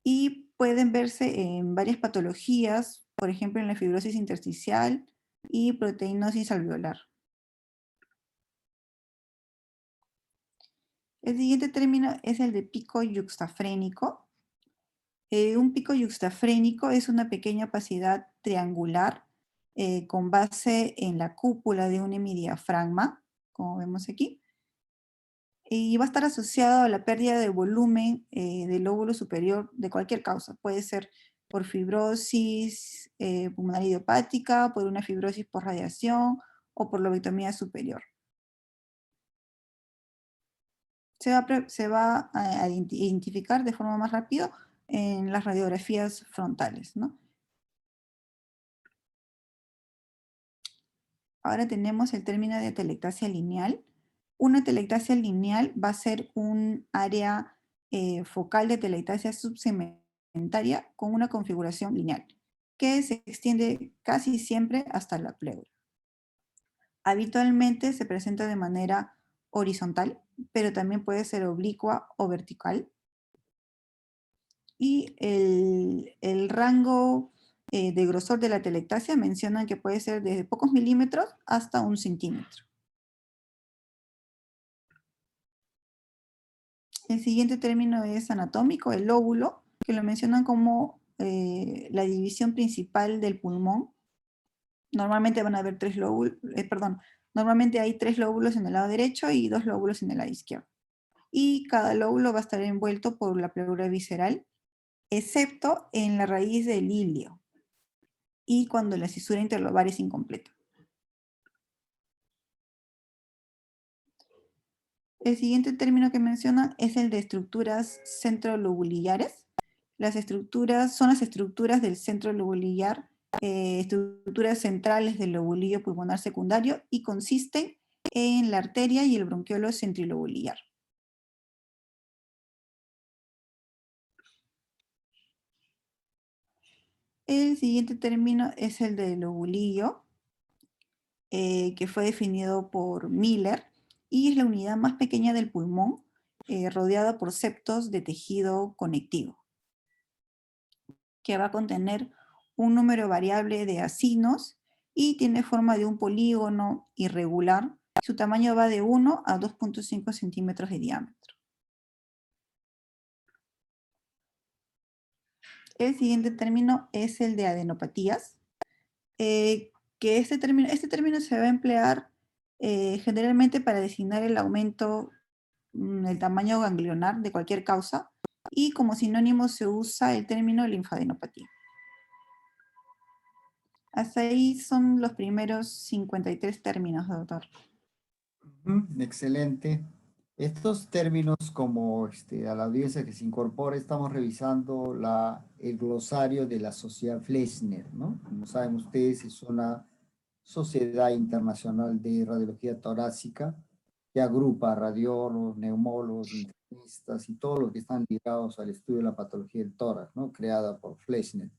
y pueden verse en varias patologías, por ejemplo en la fibrosis intersticial y proteinosis alveolar. El siguiente término es el de pico yuxtafrénico. Un pico yuxtafrénico es una pequeña opacidad triangular con base en la cúpula de un hemidiafragma, como vemos aquí, y va a estar asociado a la pérdida de volumen del lóbulo superior de cualquier causa. Puede ser por fibrosis pulmonar idiopática, por una fibrosis por radiación o por lobotomía superior. Se va a identificar de forma más rápida en las radiografías frontales, ¿no? Ahora tenemos el término de atelectasia lineal. Una atelectasia lineal va a ser un área focal de atelectasia subsegmentaria con una configuración lineal, que se extiende casi siempre hasta la pleura. Habitualmente se presenta de manera horizontal, pero también puede ser oblicua o vertical. Y el rango de grosor de la atelectasia mencionan que puede ser desde pocos milímetros hasta 1 centímetro. El siguiente término es anatómico, el lóbulo, que lo mencionan como la división principal del pulmón. Normalmente van a haber normalmente hay 3 lóbulos en el lado derecho y 2 lóbulos en el lado izquierdo. Y cada lóbulo va a estar envuelto por la pleura visceral, excepto en la raíz del ilio y cuando la cisura interlobar es incompleta. El siguiente término que menciona es el de estructuras centrolobulillares. Son las estructuras del centro lobulillar, estructuras centrales del lobulillo pulmonar secundario y consisten en la arteria y el bronquiolo centrilobulillar. El siguiente término es el de lobulillo, que fue definido por Miller, y es la unidad más pequeña del pulmón, rodeada por septos de tejido conectivo, que va a contener un número variable de acinos y tiene forma de un polígono irregular. Su tamaño va de 1 a 2.5 centímetros de diámetro. El siguiente término es el de adenopatías, que este término se va a emplear generalmente para designar el aumento del tamaño ganglionar de cualquier causa, y como sinónimo se usa el término linfadenopatía. Hasta ahí son los primeros 53 términos, doctor. Excelente. Estos términos, como a la audiencia que se incorpora, estamos revisando el glosario de la Sociedad Fleischner, ¿no? Como saben ustedes, es una sociedad internacional de radiología torácica que agrupa radiólogos, neumólogos, internistas y todos los que están ligados al estudio de la patología del tórax, ¿no? Creada por Fleischner.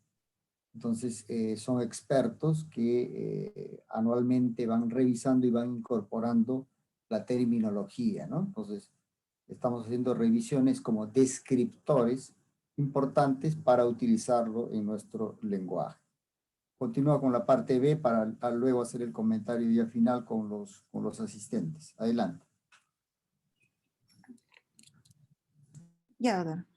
Entonces, son expertos que anualmente van revisando y van incorporando la terminología, ¿no? Entonces, estamos haciendo revisiones como descriptores importantes para utilizarlo en nuestro lenguaje. Continúa con la parte B para luego hacer el comentario ya final con los asistentes. Adelante. Ya, doctor.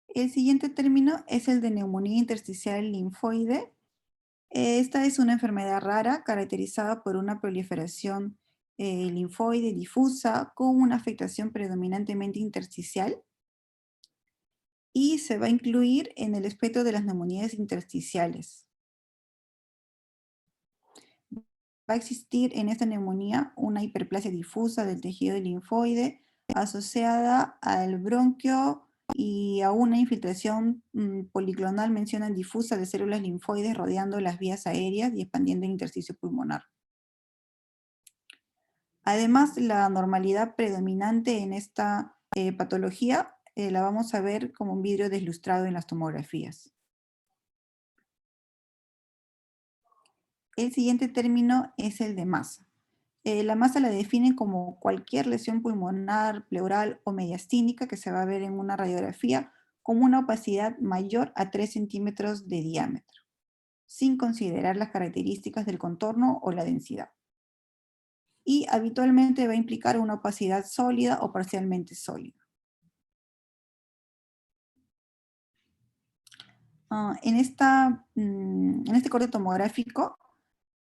El siguiente término es el de neumonía intersticial linfoide. Esta es una enfermedad rara caracterizada por una proliferación linfoide difusa con una afectación predominantemente intersticial, y se va a incluir en el espectro de las neumonías intersticiales. Va a existir en esta neumonía una hiperplasia difusa del tejido linfoide asociada al bronquio y a una infiltración policlonal, mencionan, difusa de células linfoides rodeando las vías aéreas y expandiendo el intersticio pulmonar. Además, la normalidad predominante en esta patología la vamos a ver como un vidrio deslustrado en las tomografías. El siguiente término es el de masa. La masa la definen como cualquier lesión pulmonar, pleural o mediastínica que se va a ver en una radiografía con una opacidad mayor a 3 centímetros de diámetro, sin considerar las características del contorno o la densidad. y habitualmente va a implicar una opacidad sólida o parcialmente sólida. En este corte tomográfico,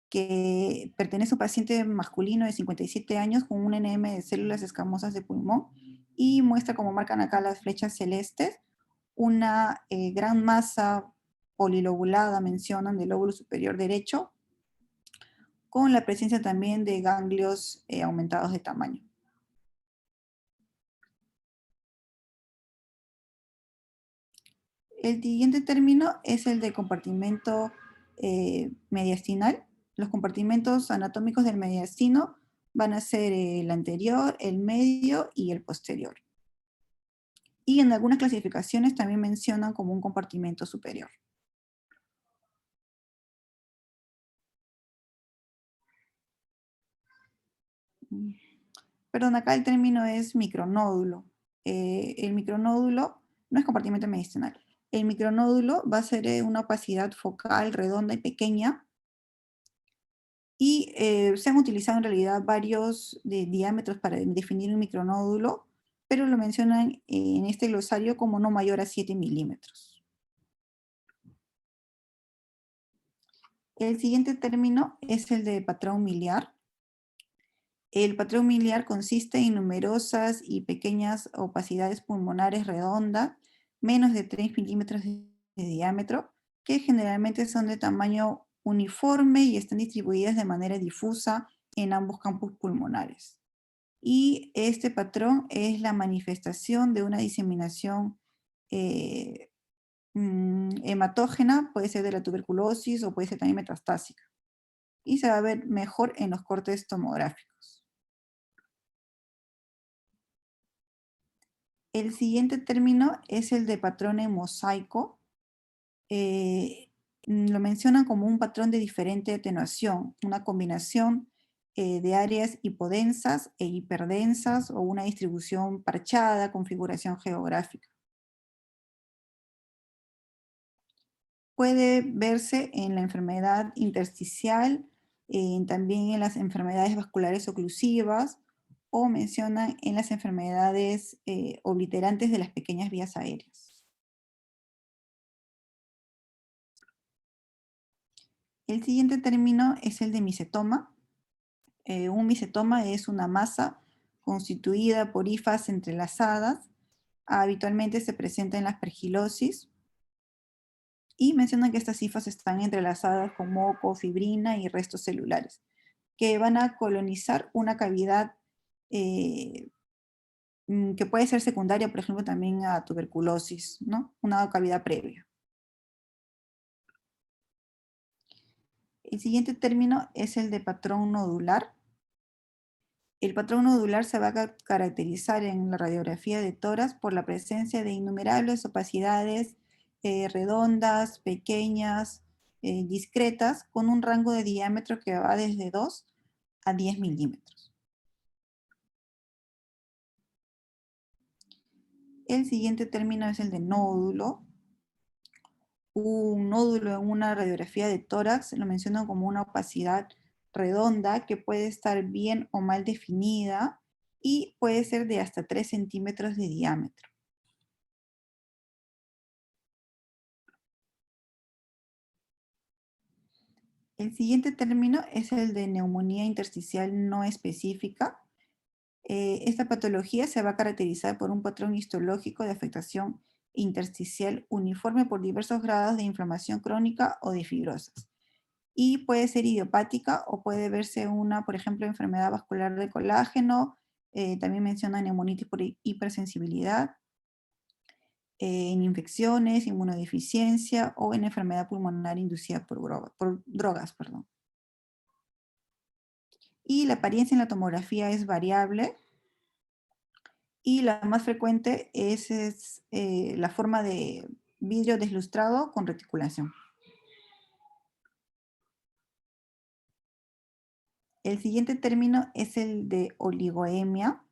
que pertenece a un paciente masculino de 57 años con un NM de células escamosas de pulmón, y muestra, como marcan acá las flechas celestes, una gran masa polilobulada, mencionan, del lóbulo superior derecho, con la presencia también de ganglios aumentados de tamaño. El siguiente término es el de compartimento mediastinal. Los compartimentos anatómicos del mediastino van a ser el anterior, el medio y el posterior. Y en algunas clasificaciones también mencionan como un compartimento superior. Perdón, acá el término es micronódulo. El micronódulo no es compartimento mediastinal. El micronódulo va a ser una opacidad focal redonda y pequeña, y se han utilizado en realidad varios diámetros para definir un micronódulo, pero lo mencionan en este glosario como no mayor a 7 milímetros. El siguiente término es el de patrón miliar. El patrón miliar consiste en numerosas y pequeñas opacidades pulmonares redondas, menos de 3 milímetros de diámetro, que generalmente son de tamaño uniforme y están distribuidas de manera difusa en ambos campos pulmonares. Y este patrón es la manifestación de una diseminación hematógena, puede ser de la tuberculosis o puede ser también metastásica. Y se va a ver mejor en los cortes tomográficos. El siguiente término es el de patrón en mosaico. Lo mencionan como un patrón de diferente atenuación, una combinación de áreas hipodensas e hiperdensas, o una distribución parchada, configuración geográfica. Puede verse en la enfermedad intersticial, también en las enfermedades vasculares oclusivas, o mencionan en las enfermedades obliterantes de las pequeñas vías aéreas. El siguiente término es el de micetoma. Un micetoma es una masa constituida por hifas entrelazadas. Habitualmente se presenta en la aspergilosis, y mencionan que estas hifas están entrelazadas con moco, fibrina y restos celulares, que van a colonizar una cavidad que puede ser secundaria, por ejemplo, también a tuberculosis, ¿no? Una cavidad previa. El siguiente término es el de patrón nodular. El patrón nodular se va a caracterizar en la radiografía de tórax por la presencia de innumerables opacidades redondas, pequeñas, discretas, con un rango de diámetro que va desde 2 a 10 milímetros. El siguiente término es el de nódulo. Un nódulo en una radiografía de tórax lo mencionan como una opacidad redonda que puede estar bien o mal definida y puede ser de hasta 3 centímetros de diámetro. El siguiente término es el de neumonía intersticial no específica. Esta patología se va a caracterizar por un patrón histológico de afectación intersticial uniforme por diversos grados de inflamación crónica o de fibrosis. Y puede ser idiopática o puede verse una, por ejemplo, enfermedad vascular de colágeno. También menciona neumonitis por hipersensibilidad, en infecciones, inmunodeficiencia o en enfermedad pulmonar inducida por drogas. Y la apariencia en la tomografía es variable, y la más frecuente es la forma de vidrio deslustrado con reticulación. El siguiente término es el de oligoemia.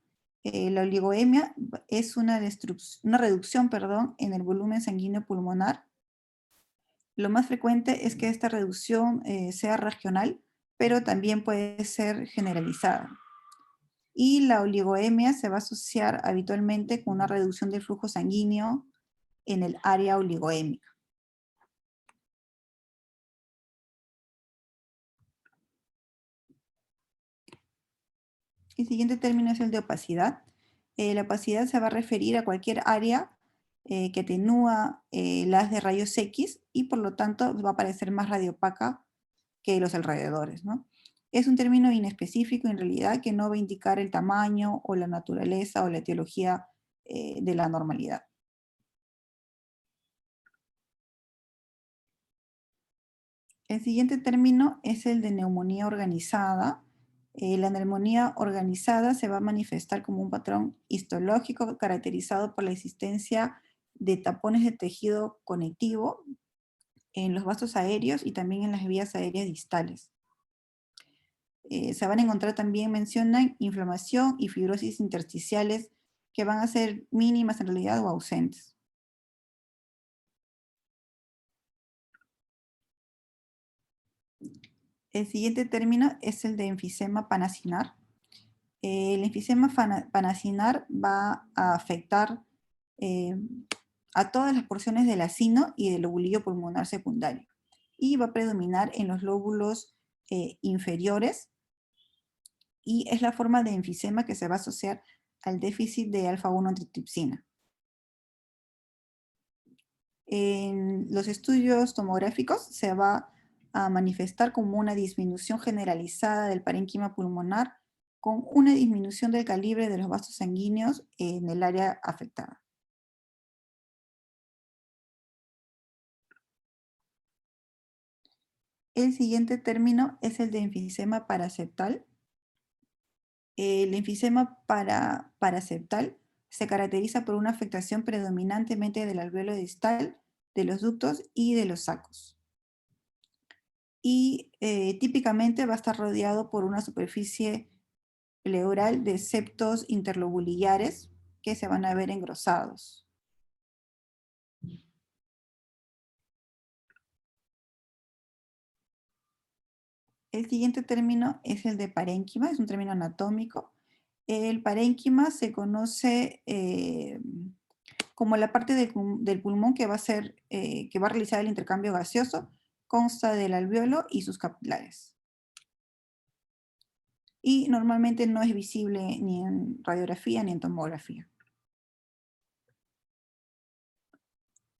La oligoemia es una reducción, en el volumen sanguíneo pulmonar. Lo más frecuente es que esta reducción sea regional, pero también puede ser generalizada. Y la oligoemia se va a asociar habitualmente con una reducción del flujo sanguíneo en el área oligoémica. El siguiente término es el de opacidad. La opacidad se va a referir a cualquier área que atenúa las de rayos X y por lo tanto va a parecer más radiopaca que los alrededores, ¿no? Es un término inespecífico en realidad que no va a indicar el tamaño o la naturaleza o la etiología de la normalidad. El siguiente término es el de neumonía organizada. La neumonía organizada se va a manifestar como un patrón histológico caracterizado por la existencia de tapones de tejido conectivo en los vasos aéreos y también en las vías aéreas distales. Se van a encontrar también, mencionan, inflamación y fibrosis intersticiales que van a ser mínimas en realidad o ausentes. El siguiente término es el de enfisema panacinar. El enfisema panacinar va a afectar a todas las porciones del acino y del lobulillo pulmonar secundario y va a predominar en los lóbulos inferiores y es la forma de enfisema que se va a asociar al déficit de alfa-1 antitripsina. En los estudios tomográficos se va a manifestar como una disminución generalizada del parénquima pulmonar con una disminución del calibre de los vasos sanguíneos en el área afectada. El siguiente término es el de enfisema paraseptal. El enfisema paraseptal se caracteriza por una afectación predominantemente del alveolo distal, de los ductos y de los sacos. Y típicamente va a estar rodeado por una superficie pleural de septos interlobulillares que se van a ver engrosados. El siguiente término es el de parénquima, es un término anatómico. El parénquima se conoce como la parte del pulmón que va a realizar el intercambio gaseoso, consta del alveolo y sus capilares. Y normalmente no es visible ni en radiografía ni en tomografía.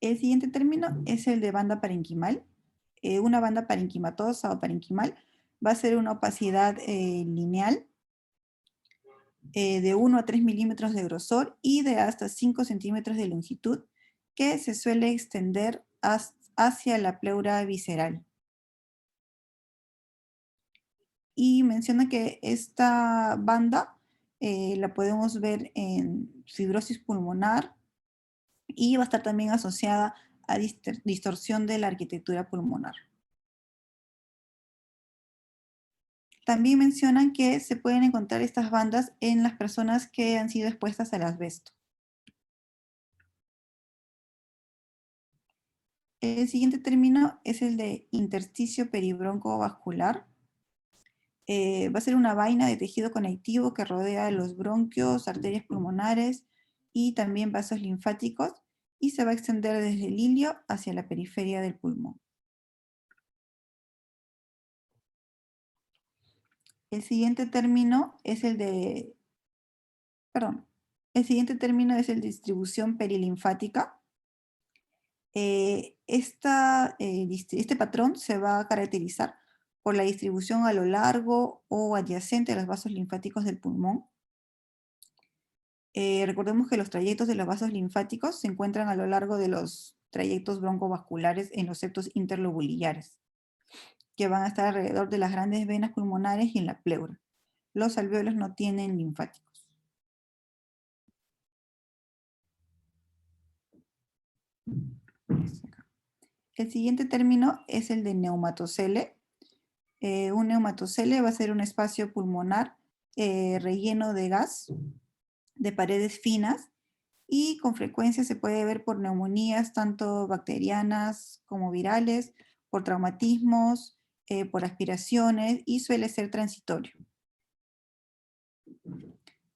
El siguiente término es el de banda parenquimal. Una banda parenquimatosa o parenquimal va a ser una opacidad lineal de 1 a 3 milímetros de grosor y de hasta 5 centímetros de longitud que se suele extender hacia la pleura visceral. Y menciona que esta banda la podemos ver en fibrosis pulmonar y va a estar también asociada a distorsión de la arquitectura pulmonar. También mencionan que se pueden encontrar estas bandas en las personas que han sido expuestas al asbesto. El siguiente término es el de intersticio peribroncovascular. Va a ser una vaina de tejido conectivo que rodea los bronquios, arterias pulmonares y también vasos linfáticos y se va a extender desde el ilio hacia la periferia del pulmón. El siguiente término es el de, el siguiente término es el de distribución perilinfática. Este patrón se va a caracterizar por la distribución a lo largo o adyacente a los vasos linfáticos del pulmón. Recordemos que los trayectos de los vasos linfáticos se encuentran a lo largo de los trayectos broncovasculares en los septos interlobulillares, que van a estar alrededor de las grandes venas pulmonares y en la pleura. Los alvéolos no tienen linfáticos. El siguiente término es el de neumatocele. Un neumatocele va a ser un espacio pulmonar relleno de gas de paredes finas y con frecuencia se puede ver por neumonías tanto bacterianas como virales, por traumatismos, por aspiraciones y suele ser transitorio.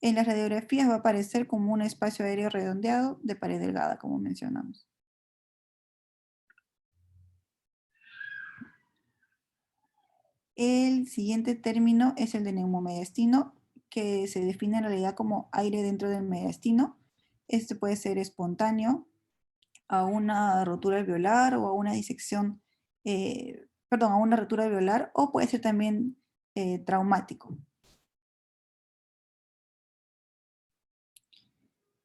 En las radiografías va a aparecer como un espacio aéreo redondeado de pared delgada, como mencionamos. El siguiente término es el de neumomediastino, que se define en realidad como aire dentro del mediastino. Este puede ser espontáneo, a una rotura alveolar o a una disección, a una rotura alveolar, o puede ser también traumático.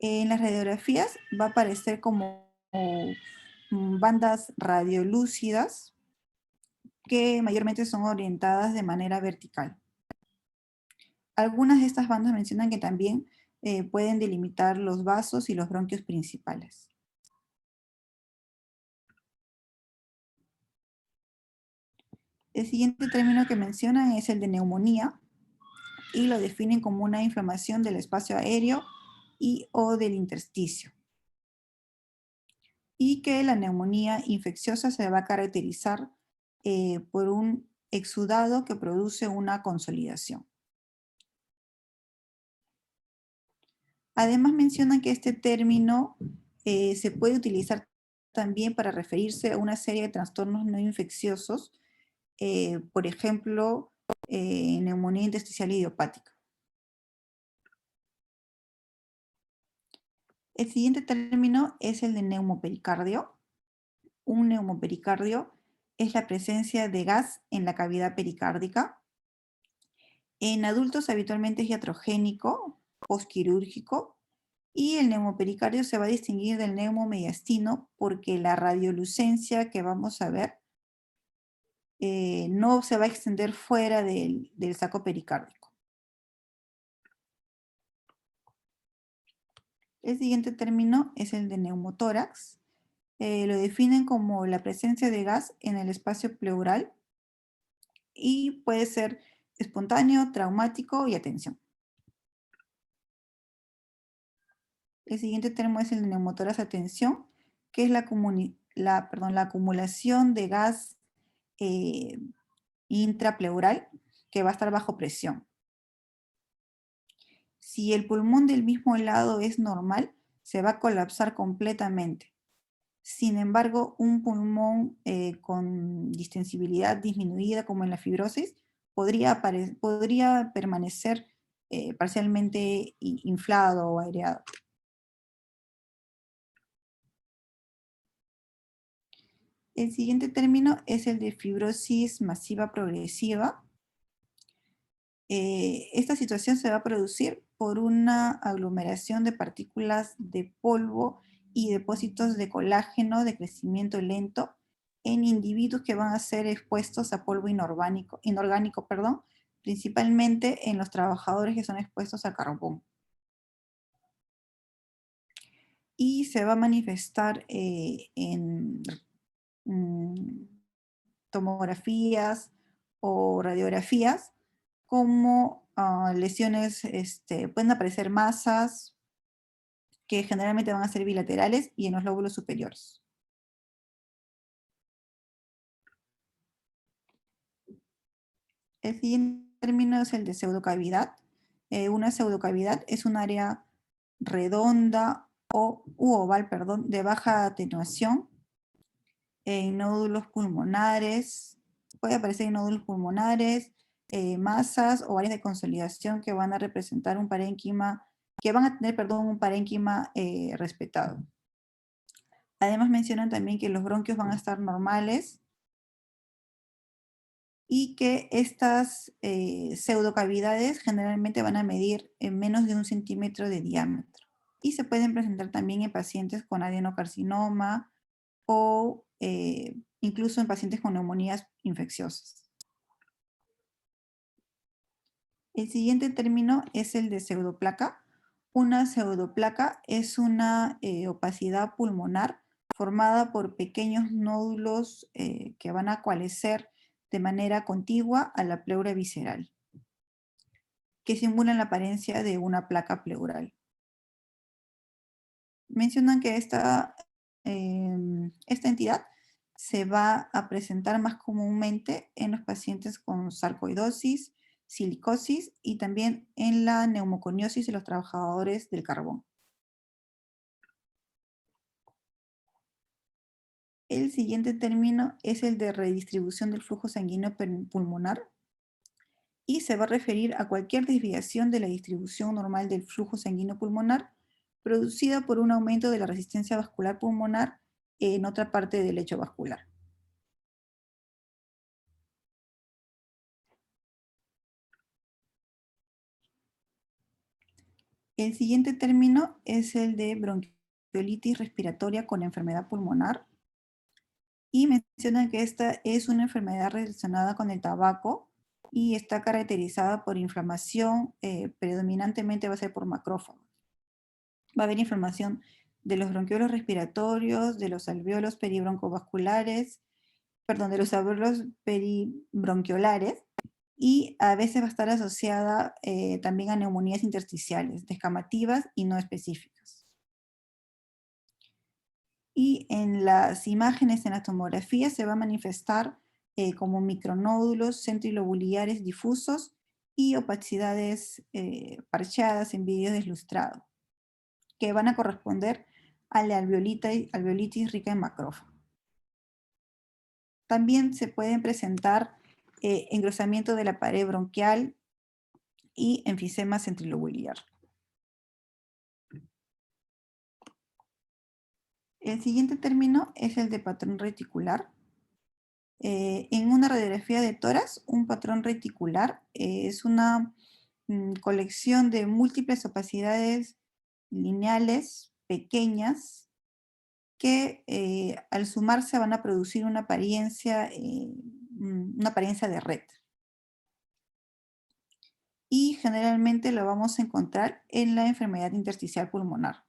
En las radiografías va a aparecer como bandas radiolúcidas que mayormente son orientadas de manera vertical. Algunas de estas bandas mencionan que también pueden delimitar los vasos y los bronquios principales. El siguiente término que mencionan es el de neumonía y lo definen como una inflamación del espacio aéreo y o del intersticio. Y que la neumonía infecciosa se va a caracterizar por un exudado que produce una consolidación. Además mencionan que este término se puede utilizar también para referirse a una serie de trastornos no infecciosos, por ejemplo, neumonía intersticial idiopática. El siguiente término es el de neumopericardio. Un neumopericardio es la presencia de gas en la cavidad pericárdica. En adultos habitualmente es iatrogénico, postquirúrgico, y el neumopericardio se va a distinguir del neumomediastino porque la radiolucencia que vamos a ver no se va a extender fuera del saco pericárdico. El siguiente término es el de neumotórax. Lo definen como la presencia de gas en el espacio pleural y puede ser espontáneo, traumático y atención. El siguiente término es el de neumotórax atención, que es la acumulación de gas intrapleural que va a estar bajo presión. Si el pulmón del mismo lado es normal, se va a colapsar completamente. Sin embargo, un pulmón con distensibilidad disminuida, como en la fibrosis, podría permanecer parcialmente inflado o aireado. El siguiente término es el de fibrosis masiva progresiva. Esta situación se va a producir por una aglomeración de partículas de polvo y depósitos de colágeno de crecimiento lento en individuos que van a ser expuestos a polvo inorgánico, principalmente en los trabajadores que son expuestos a carbón. Y se va a manifestar en tomografías o radiografías como lesiones, pueden aparecer masas que generalmente van a ser bilaterales y en los lóbulos superiores. El siguiente término es el de pseudocavidad. Una pseudocavidad es un área redonda u oval, de baja atenuación en nódulos pulmonares. Puede aparecer en nódulos pulmonares, masas o áreas de consolidación que van a representar un parénquima, un parénquima respetado. Además mencionan también que los bronquios van a estar normales y que estas pseudocavidades generalmente van a medir en menos de 1 centímetro de diámetro. Y se pueden presentar también en pacientes con adenocarcinoma o incluso en pacientes con neumonías infecciosas. El siguiente término es el de pseudoplaca. Una pseudoplaca es una opacidad pulmonar formada por pequeños nódulos que van a coalescer de manera contigua a la pleura visceral, que simulan la apariencia de una placa pleural. Mencionan que esta entidad se va a presentar más comúnmente en los pacientes con sarcoidosis, silicosis y también en la neumoconiosis de los trabajadores del carbón. El siguiente término es el de redistribución del flujo sanguíneo pulmonar y se va a referir a cualquier desviación de la distribución normal del flujo sanguíneo pulmonar producida por un aumento de la resistencia vascular pulmonar en otra parte del lecho vascular. El siguiente término es el de bronquiolitis respiratoria con enfermedad pulmonar y mencionan que esta es una enfermedad relacionada con el tabaco y está caracterizada por inflamación, predominantemente va a ser por macrófagos. Va a haber inflamación de los bronquiolos respiratorios, de los alvéolos peribroncovasculares, perdón, de los alvéolos peribronquiolares, y a veces va a estar asociada también a neumonías intersticiales, descamativas y no específicas. Y en las imágenes, en la tomografía, se va a manifestar como micronódulos centrilobulares difusos y opacidades parcheadas en vidrio deslustrado, que van a corresponder a la alveolitis rica en macrófago. También se pueden presentar engrosamiento de la pared bronquial y enfisema centrilobular. El siguiente término es el de patrón reticular. En una radiografía de tórax, un patrón reticular es una colección de múltiples opacidades lineales pequeñas que al sumarse van a producir una apariencia de red. Y generalmente lo vamos a encontrar en la enfermedad intersticial pulmonar.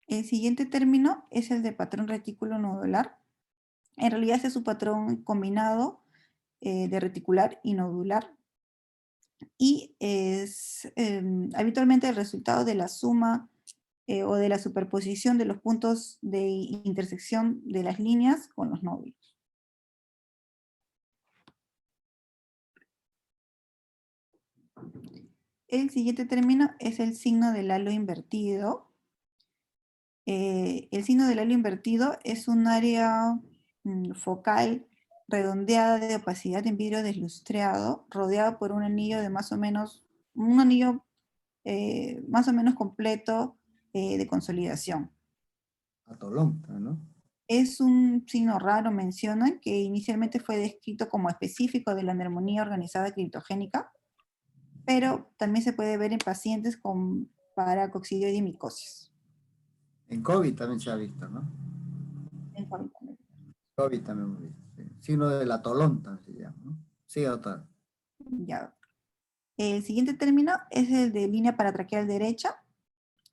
El siguiente término es el de patrón retículo nodular. En realidad este es un patrón combinado de reticular y nodular. Y es habitualmente el resultado de la suma o de la superposición de los puntos de intersección de las líneas con los nódulos. El siguiente término es el signo del halo invertido. El signo del halo invertido es un área focal redondeada de opacidad en vidrio deslustreado, rodeado por un anillo de más o menos, más o menos completo de consolidación. Atolonta, ¿no? Es un signo raro, mencionan, que inicialmente fue descrito como específico de la neumonía organizada criptogénica, pero también se puede ver en pacientes con paracoccidioide y micosis. En COVID también se ha visto, ¿no? En COVID también. COVID también hemos visto, sí. Signo de la tolonta se llama, ¿no? Sí, doctor. Ya. El siguiente término es el de línea paratraqueal derecha,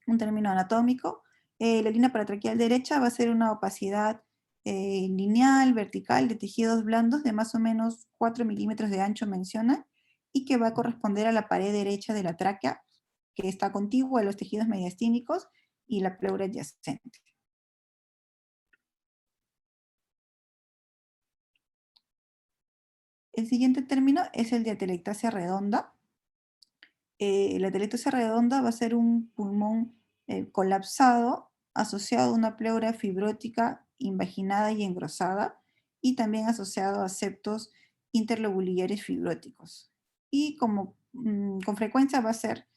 un término anatómico. La línea paratraqueal derecha va a ser una opacidad lineal, vertical, de tejidos blandos de más o menos 4 milímetros de ancho, menciona, y que va a corresponder a la pared derecha de la tráquea, que está contigua a los tejidos mediastínicos y la pleura adyacente. El siguiente término es el de atelectasia redonda. La atelectasia redonda va a ser un pulmón colapsado asociado a una pleura fibrótica invaginada y engrosada y también asociado a septos interlobulares fibróticos. Y como con frecuencia va a ser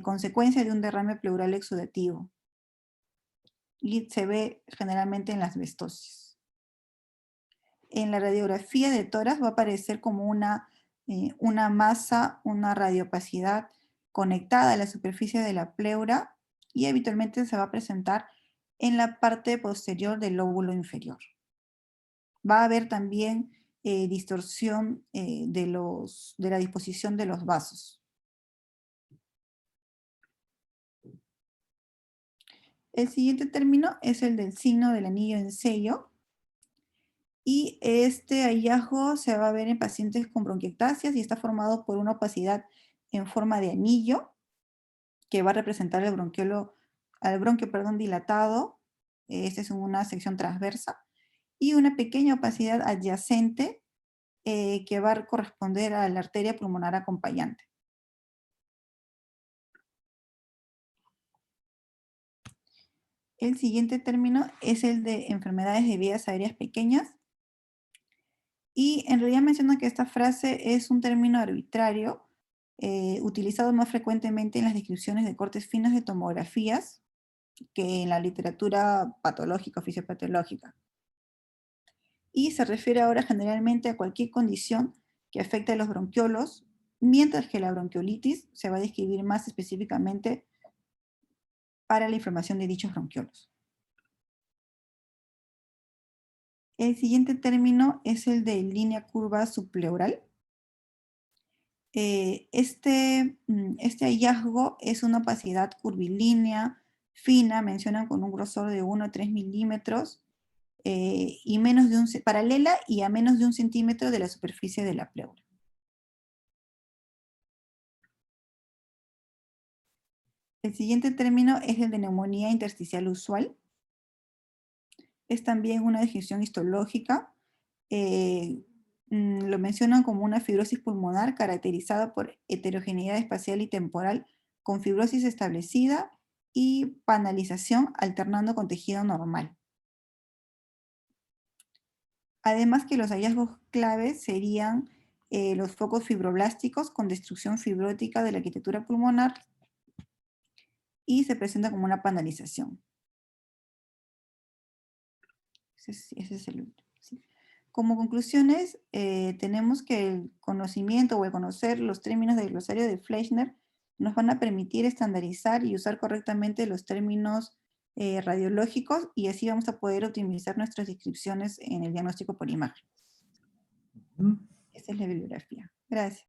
consecuencia de un derrame pleural exudativo y se ve generalmente en la asbestosis. En la radiografía de tórax va a aparecer como una masa, una radiopacidad conectada a la superficie de la pleura y habitualmente se va a presentar en la parte posterior del lóbulo inferior. Va a haber también distorsión de la disposición de los vasos. El siguiente término es el del signo del anillo en sello. Y este hallazgo se va a ver en pacientes con bronquiectasias y está formado por una opacidad en forma de anillo que va a representar el bronquiolo bronquio, perdón, dilatado, esta es una sección transversa, y una pequeña opacidad adyacente que va a corresponder a la arteria pulmonar acompañante. El siguiente término es el de enfermedades de vías aéreas pequeñas. Y en realidad menciona que esta frase es un término arbitrario, utilizado más frecuentemente en las descripciones de cortes finos de tomografías que en la literatura patológica o fisiopatológica. Y se refiere ahora generalmente a cualquier condición que afecte a los bronquiolos, mientras que la bronquiolitis se va a describir más específicamente para la inflamación de dichos bronquiolos. El siguiente término es el de línea curva subpleural. Este hallazgo es una opacidad curvilínea fina, mencionan con un grosor de 1 a 3 milímetros, y paralela y a menos de 1 centímetro de la superficie de la pleura. El siguiente término es el de neumonía intersticial usual. Es también una descripción histológica. Lo mencionan como una fibrosis pulmonar caracterizada por heterogeneidad espacial y temporal, con fibrosis establecida y panalización alternando con tejido normal. Además que los hallazgos claves serían los focos fibroblásticos con destrucción fibrótica de la arquitectura pulmonar y se presenta como una panalización. Ese es el último. ¿Sí? Como conclusiones, tenemos que el conocimiento o el conocer los términos del glosario de Fleischner nos van a permitir estandarizar y usar correctamente los términos radiológicos, y así vamos a poder optimizar nuestras descripciones en el diagnóstico por imagen. Esa es la bibliografía. Gracias.